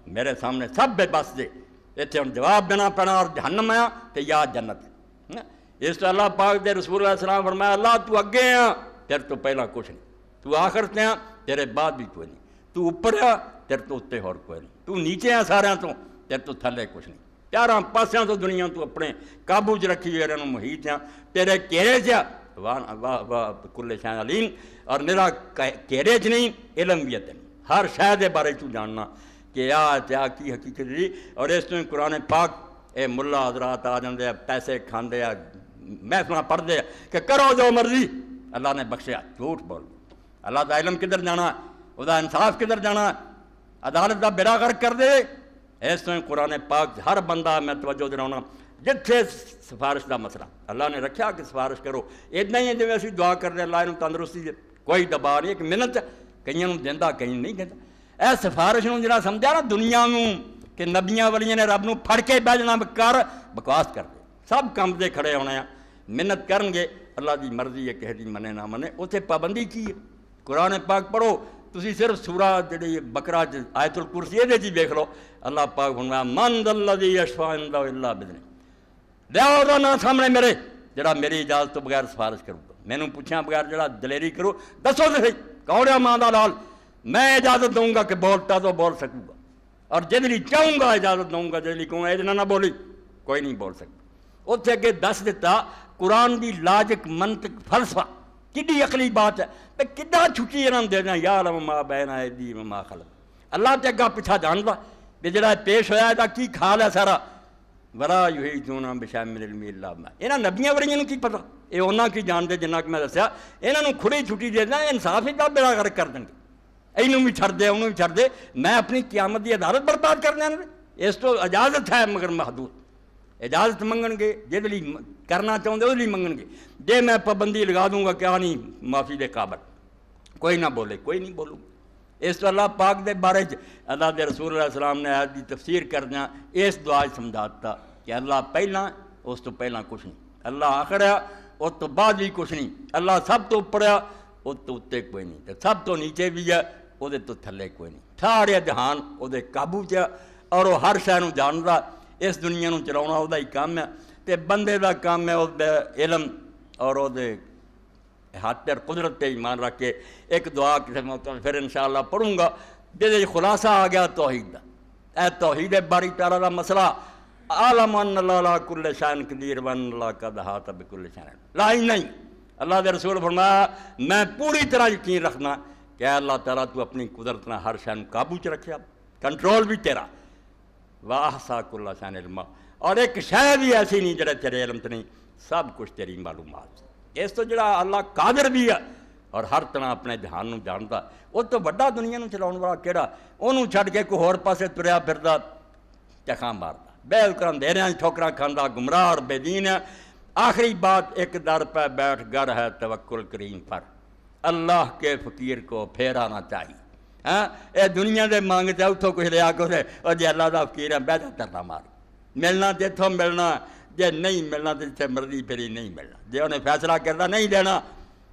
میرے سامنے سب بے بس جے، اتنے ہوں جواب دینا پینا اور جہنم آیا تو یا جنت ہے۔ اس تو اللہ پاک دے رسول اللہ السلام فرمایا اللہ تو اگے ہیں تیرے تو پہلا کچھ نہیں، تو آخر تے ہیں تیرے بعد بھی کوئی نہیں، تو اوپر ہے تیرے تو اتنے اور کوئی نہیں، تو نیچے ہیں سارے تو تیرے تو تھلے کچھ نہیں، چاراں پاسیاں تو دنیا تو اپنے قابو چ رکھی ہوئے انہوں محیط ہیں، تیرے گھیرے چ واہ واہ کل شے علیم، اور میرا گھیرے چ نہیں علم بھی ہے، ہر شے دے بارے تو جاننا کہ کیا کی حقیقت جی۔ اور اس تو قرآن پاک اے ملا حضرات آ جاندے پیسے کھاندے محفلاں پڑھتے کہ کرو جو مرضی، اللہ نے بخشیا جھوٹ بول، اللہ دا علم کدھر جانا، وہ دا انصاف کدھر جانا، عدالت دا بیڑا غرق کر دے۔ اس تو قرآن پاک ہر بندہ میں توجہ دلاؤنا جتھے سفارش دا مسئلہ اللہ نے رکھا کہ سفارش کرو، اتنا ہی ہے جی اسی دعا کر رہے اللہ انہوں تندرستی دے، کوئی دبا نہیں، ایک منت کئیوں دینا کہیں نہیں دینا۔ اے سفارش نوں جڑا سمجھا نا دنیا نوں کہ نبیاں والیاں نے رب نوں پھڑ کے بہ جانا کر بکواس کر دے، سب کام دے کھڑے ہونے ہیں، منت کرن گے اللہ دی مرضی ہے، کہے دی منے نہ منے، اتنے پابندی کی ہے۔ قرآن پاک پڑھو تسی صرف سورہ جڑی بقرہ آیت الکرسی یہ جی دیکھ لو، اللہ پاک فرمایا من ذا الذی یشفع عنده الا باذنہ، لیاؤ دا نا سامنے میرے جڑا میری اجازت تو بغیر سفارش کروں گا، مینوں پوچھاں بغیر جڑا دلیری کرو دسو تے صحیح کون ہے ماں دا لال، میں اجازت دوں گا کہ بولتا تو بول سکوں گا، اور جن لی چاہوں گا اجازت دوں گا، جن لی کہوں گا نہ بولی کوئی نہیں بول سکتا۔ اتنے اگے دس دیتا قرآن دی لاجک منطق فلسفہ کڈی عقلی بات ہے، پہ کڈا چھٹی انہوں دینا یعلم ما بین ایدیہم وما خلفہم، اللہ تے اگا پیچھا جاندا کہ جڑا پیش ہویا ہے کی کھال ہے سارا، ولا یحیطون بشیء من علمہ الا بما، انہاں نبیاں وریاں نوں کی پتہ، یہ انہاں کی جانتے جنہ کہ میں دسیا، انہاں نوں کھڑی چھٹی دے دینا انصاف ہی دا بیڑا غرق کر دیں گے، اینوں بھی چھڑ دے انہوں بھی چھڑ دے، میں اپنی قیامت دی عدالت برباد کر دینا، اس تو اجازت ہے مگر محدود، اجازت منگن گے جہد لی کرنا چاہتے وہ منگن گے، جے میں پابندی لگا دوں گا کیا نہیں معافی دے قابل، کوئی نہ بولے کوئی نہیں بولوں۔ اس تو اللہ پاک دے بارے اللہ دے رسول اللہ علیہ السلام نے آیت دی تفسیر کردیا اس دعا سمجھاتا کہ اللہ پہلا اس تو پہلا کچھ نہیں، اللہ آخر ہے اس تو بعد بھی کچھ نہیں، اللہ سب تو اوپر ہے اس تو اتنے کوئی نہیں، سب تو نیچے بھی ہے وہ تو تھلے کوئی نہیں، سارے جہان وہ قابو چ، اور وہ ہر شے نوں جاندا، اس دنیا نوں چلاؤنا وہ ہی کام ہے، تے بندے دا کام ہے وہ علم اور وہ ہاتھ پر قدرت تے ایمان رکھ کے ایک دعا کسی موقع پھر انشاءاللہ پڑھوں گا جہد خلاصہ آ گیا توحید دا، اے توحید باری تعالیٰ دا مسئلہ، عالم ان اللہ لا کل شیء قدیر وان اللہ قد احاط بکل شیء، لا ہی نہیں، اللہ دے رسول فرمایا میں پوری طرح یقین رکھنا کہ اللہ تعالیٰ تو اپنی قدرت نہ ہر شے قابو چ رکھیا، کنٹرول بھی تیرا، واحصا کل شیء علما، اور ایک شے بھی ایسی نہیں جڑا تیرے علم تے نہیں، سب کچھ تیری معلومات، اس تو جڑا اللہ قادر بھی ہے اور ہر طرح اپنے جہان نوں جانتا، وہ تو بڑا دنیا نوں چلاؤن والا کیڑا، انہوں چھڈ کے کوئی ہور پاسے تریا پھردا چکھاں ماردا، بالکل اندھیریاں ٹھوکراں کھاندا، گمراہ اور بے دین ہے۔ آخری بات ایک در پہ بیٹھ گر ہے توکل کریم پر، اللہ کے فقیر کو پھیرانا چاہیے، ہاں اے دنیا دے مانگتے اتوں کچھ لیا کرے، اور جی اللہ دا فقیر ہے بیٹھا ترنا مار، ملنا جتوں ملنا، جے نہیں ملنا تو جتنے مرضی پھری نہیں ملنا، جے انہیں فیصلہ کرتا نہیں دینا،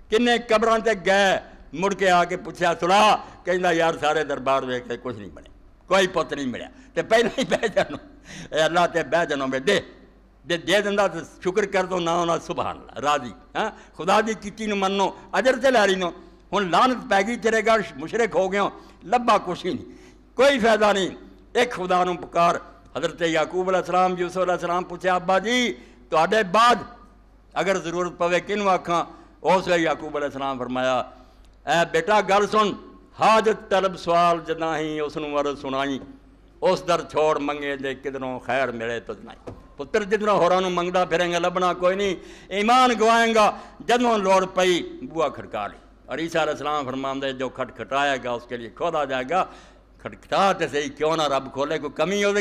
کنے قبراں تے گئے مڑ کے آ کے پوچھا سنا، کہندا یار سارے دربار ویکھ کے کچھ نہیں بنے، کوئی پتر نہیں ملیا تے پہلے ہی بہ جانو اے اللہ تے بہ جانو میں دے دیندا تے شکر کر دو نہ ہونا سبحان اللہ راضی ہاں خدا دی کیتی نو منو اجر تے لاری نو ہن لعنت پی گئی تیرے گھر مشرک ہو گئے لبا کچھ ہی نہیں کوئی فائدہ نہیں ایک خدا نو پکار حضرت یعقوب علیہ السلام یوسف علیہ السلام پوچھا ابا جی تواڈے بعد اگر ضرورت پوے کنوں آکھاں اس ویلے یعقوب علیہ السلام فرمایا اے بیٹا گل سن حاجت طلب سوال جداں ہی اس نوں عرض سنائی اس در چھوڑ منگے دے کدھروں خیر ملے تو نہیں پتر جدھروں ہوراں نوں منگدا پھریں گا لبنا کوئی نہیں ایمان گوائیں گا جدوں لوڑ پئی بوا کھڑکا لی اور عیسیٰ علیہ السلام فرماندے جو کھٹکھٹائے گا اس کے لیے کھولا جائے گا کھٹکھٹا تے صحیح کیوں نہ رب کھولے کوئی کمی ہو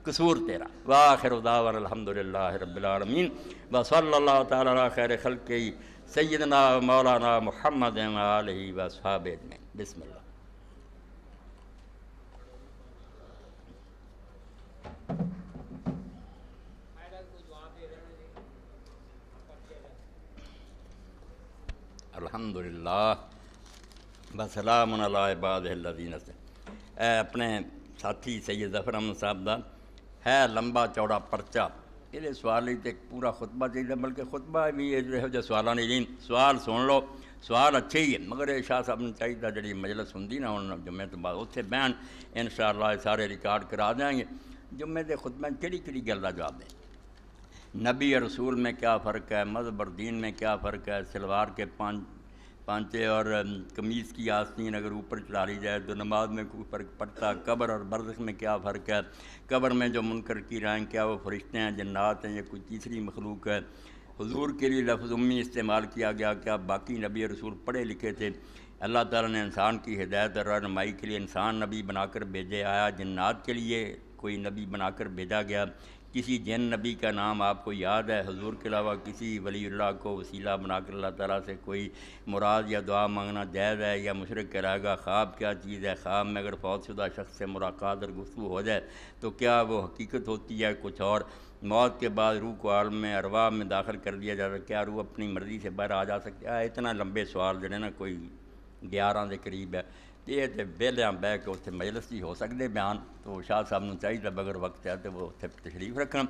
قصور تیرا وآخر دعوانا الحمدللہ رب العالمین وصلی اللہ تعالی علی خیر خلقہ سیدنا مولانا محمد وآلہ وصحابہ اجمعین بسم اللہ الحمدللہ وسلام علی عبادہ الذین اے اپنے ساتھی سید ظفر احمد صاحب دا ہے لمبا چوڑا پرچہ یہ سوال ہی تے پورا خطبہ چاہیے بلکہ خطبہ بھی یہو جہ سوالاں نہیں سوال سن لو سوال اچھے ہی ہے مگر شاہ صاحب نے چاہیے جڑی مجلس ہوندی نا ہن جمعے تو بعد اتنے بہن انشاءاللہ سارے ریکارڈ کرا دیں گے جمعے دے خطبے کہڑی گل کا جواب دیں نبی اور رسول میں کیا فرق ہے مذہب اور دین میں کیا فرق ہے سلوار کے پانچے اور قمیض کی آستین اگر اوپر چلا لی جائے تو نماز میں کوئی فرق پڑتا قبر اور برزخ میں کیا فرق ہے قبر میں جو منکر کی رائیں کیا وہ فرشتے ہیں جنات ہیں یا کوئی تیسری مخلوق ہے حضور کے لیے لفظ امی استعمال کیا گیا کیا باقی نبی اور رسول پڑھے لکھے تھے اللہ تعالیٰ نے انسان کی ہدایت اور رہنمائی کے لیے انسان نبی بنا کر بھیجے آیا جنات کے لیے کوئی نبی بنا کر بھیجا گیا کسی جن نبی کا نام آپ کو یاد ہے حضور کے علاوہ کسی ولی اللہ کو وسیلہ بنا کر اللہ تعالیٰ سے کوئی مراد یا دعا مانگنا جائز ہے یا مشرک کرائے گا خواب کیا چیز ہے خواب میں اگر فوت شدہ شخص سے ملاقات اور گفتگو ہو جائے تو کیا وہ حقیقت ہوتی ہے کچھ اور موت کے بعد روح کو عالم میں ارواح میں داخل کر دیا جاتا ہے کیا روح اپنی مرضی سے باہر آ جا سکتی ہے اتنا لمبے سوال جڑے نا کوئی 11 کے قریب ہے یہ تو ویلیاں بہ کے اتنے مجلس ہی ہو سکتے بیان تو شاہ صاحب نے چاہیے بغیر وقت ہے تو وہ اتنے تشریف رکھنا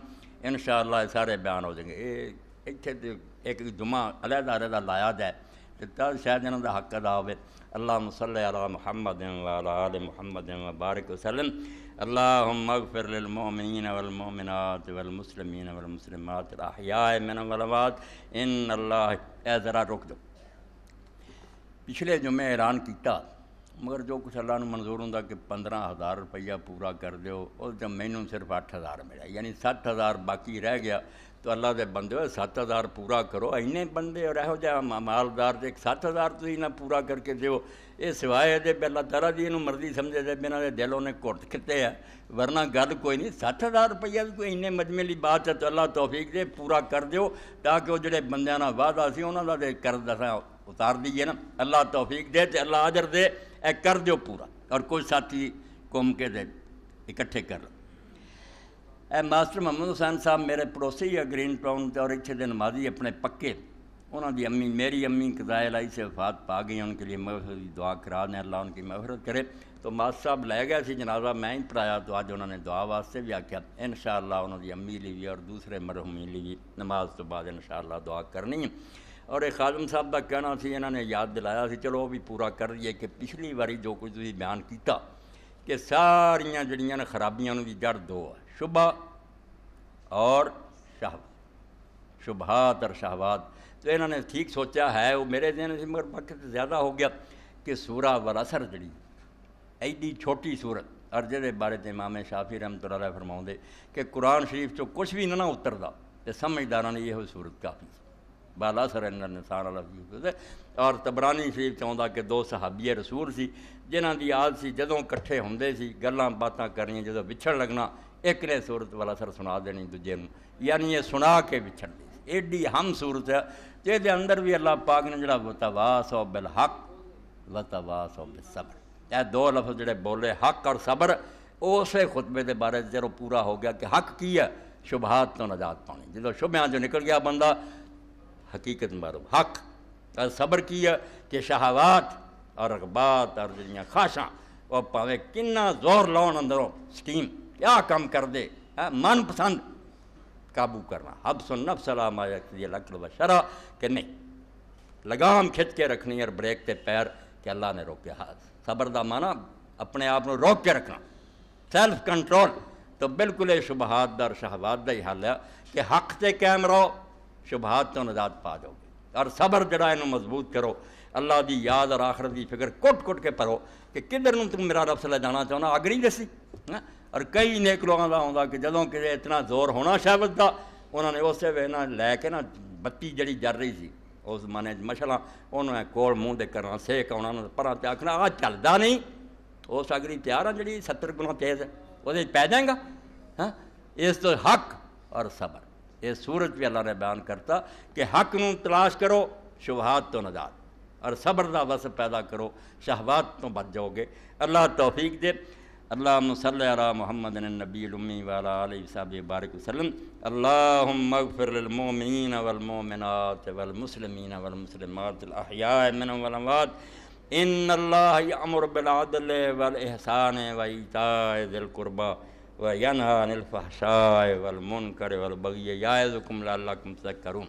انشاءاللہ سارے بیان ہو جائیں گے یہ اتنے ایک جمعہ علیحدہ لایا جائے تو تب شاید انہوں کا حق ادا ہوئے اللہم صلی علی محمد وعلی آل محمد وبارک وسلم اللہم اغفر للمؤمنین والمؤمنات والمسلمین والمسلمات الاحیاء منہم والاموات ان اللہ اے ذرا رک دو پچھلے جمعے اعلان کیتا مگر جو کچھ اللہ نے منظور ہوں کہ 15,000 روپیہ پورا کر دیو اور جب مینوں صرف 8,000 ملا یعنی 7,000 باقی رہ گیا تو اللہ دے بندے ہوئے 7,000 پورا کرو اینے بندے اور یہو جہاں مالدار دے 7,000 تو ہی نہ پورا کر کے دیو یہ سوائے دے بے اللہ تعالیٰ دی انہوں مرضی سمجھے دے بنا دے دلوں نے کٹ کتے ہیں ورنہ گل کوئی نہیں 7,000 روپیہ کوئی اینے مجموعی بات ہے تو اللہ توفیق دے پورا کر دیو تاکہ وہ جڑے بندیاں نہ وعدہ سی انہوں نے دے کر دساں اتار دیئے نا اللہ توفیق دے تے اللہ اجر دے اے کر دیو پورا اور کوئی ساتھی قوم کے دے اکٹھے کر لو اے ماسٹر محمد حسین صاحب میرے پڑوسی ہے گرین ٹاؤن اور اتنے دن نمازی اپنے پکے انہوں دی امی میری امی قضائے الہی سے وفات پا گئی ان کے لیے مغفرت کی دعا کرا دیں اللہ ان کی مغفرت کرے تو ماسٹر صاحب لے گئے سی جنازہ میں ہی پڑھایا تو آج انہوں نے دعا واسطے بھی آکھیا انشاءاللہ انہوں دی امی لی بھی اور دوسرے مرحومین لی بھی نماز تو بعد انشاءاللہ دعا کرنی ہے اور ایک خادم صاحب کا کہنا سی انہوں نے یاد دلایا سی چلو وہ بھی پورا کر دیے کہ پچھلی باری جو کچھ تسی بیان کیتا کہ ساریاں جڑیاں نے خرابیاں دی جڑ دو ہے شبہ اور شہوات شبہات اور شہوات تو انہوں نے ٹھیک سوچا ہے وہ میرے ذہن سے مگر وقت زیادہ ہو گیا کہ سورہ والعصر جڑی ایڈی چھوٹی صورت اور جہدے بارے تے امام شافعی رحمۃ اللہ علیہ فرماؤندے کہ قرآن شریف چو کچھ بھی نہ اتردا تے سمجھداراں نے یہ صورت کافی والعصر ان الانسان لفی اور طبرانی شریف چاہتا کہ 2 صحابی رسول سی جنہاں دی عادت سی جدوں کٹھے ہوندے سی گلاں باتاں کرنیاں جدوں وچھڑ لگنا ایک نے صورت والعصر سنا دینی دوجے نوں یعنی یہ سنا کے وچھڑ دی ایڈی ہم صورت ہے تے دے اندر بھی اللہ پاک نے جڑا وتواصوا بالحق وتواصوا بالصبر یہ 2 لفظ جڑے بولے حق اور صبر اسے خطبے دے بارے جدوں پورا ہو گیا کہ حق کی ہے شبہات تو نجات پانی جدوں شبہاں جو نکل گیا بندہ حقیقت معروف حق اور صبر کی ہے کہ شہوات اور رغبات اور جڑیاں خواہشاں وہ پاوے کنا زور لاؤن اندروں سٹیم کیا کام کر دے من پسند قابو کرنا حبس النفس لا ما یقتضی العقل و شرع کہ نہیں لگام کھچ کے رکھنی اور بریک تے پیر کہ اللہ نے روکے ہاتھ صبر دا معنی اپنے آپ کو روک کے رکھنا سیلف کنٹرول تو بالکل یہ شبہات دا اور شہوات دا ہی حل ہے کہ حق تے قائم رہو شبہات تو نجات پا جاؤ گے اور صبر جڑا انہوں مضبوط کرو اللہ دی یاد اور آخرت دی فکر کٹ کٹ کے پڑھو کہ کدھر نوں تم میرا رب صلی اللہ جانا چاہنا اگری دسی اور کئی نیک لوگوں کا ہوتا کہ جدوں کہ اتنا زور ہونا شہوت دا انہوں نے اسے وے نہ لے کے نا بتی جڑی جر رہی سی اس زمانے مشلا انہوں نے کول منہ دے کرنا سیک آنا پرا تے آخنا آ چلتا نہیں اس اگری تیار ہے جڑی 70 گنا تیز ہے وہ پی جائے گا ہاں اس تو حق اور صبر یہ سورت بھی اللہ نے بیان کرتا کہ حق نوں تلاش کرو شبہات تو نجات اور صبر دا وصف پیدا کرو شہوات تو بچ جاؤ گے اللہ توفیق دے اللہم صلی علی محمد النبی الامی وعلی آلہ وصحبہ بارک وسلم اللہم اغفر للمؤمنین والمؤمنات والمسلمین والمسلمات الاحیاء منهم والاموات ان اللہ یأمر بالعدل والاحسان وایتاء ذی القربى وینہی عن الفحشاء والمنکر والبغی یعظکم لعلکم تذکرون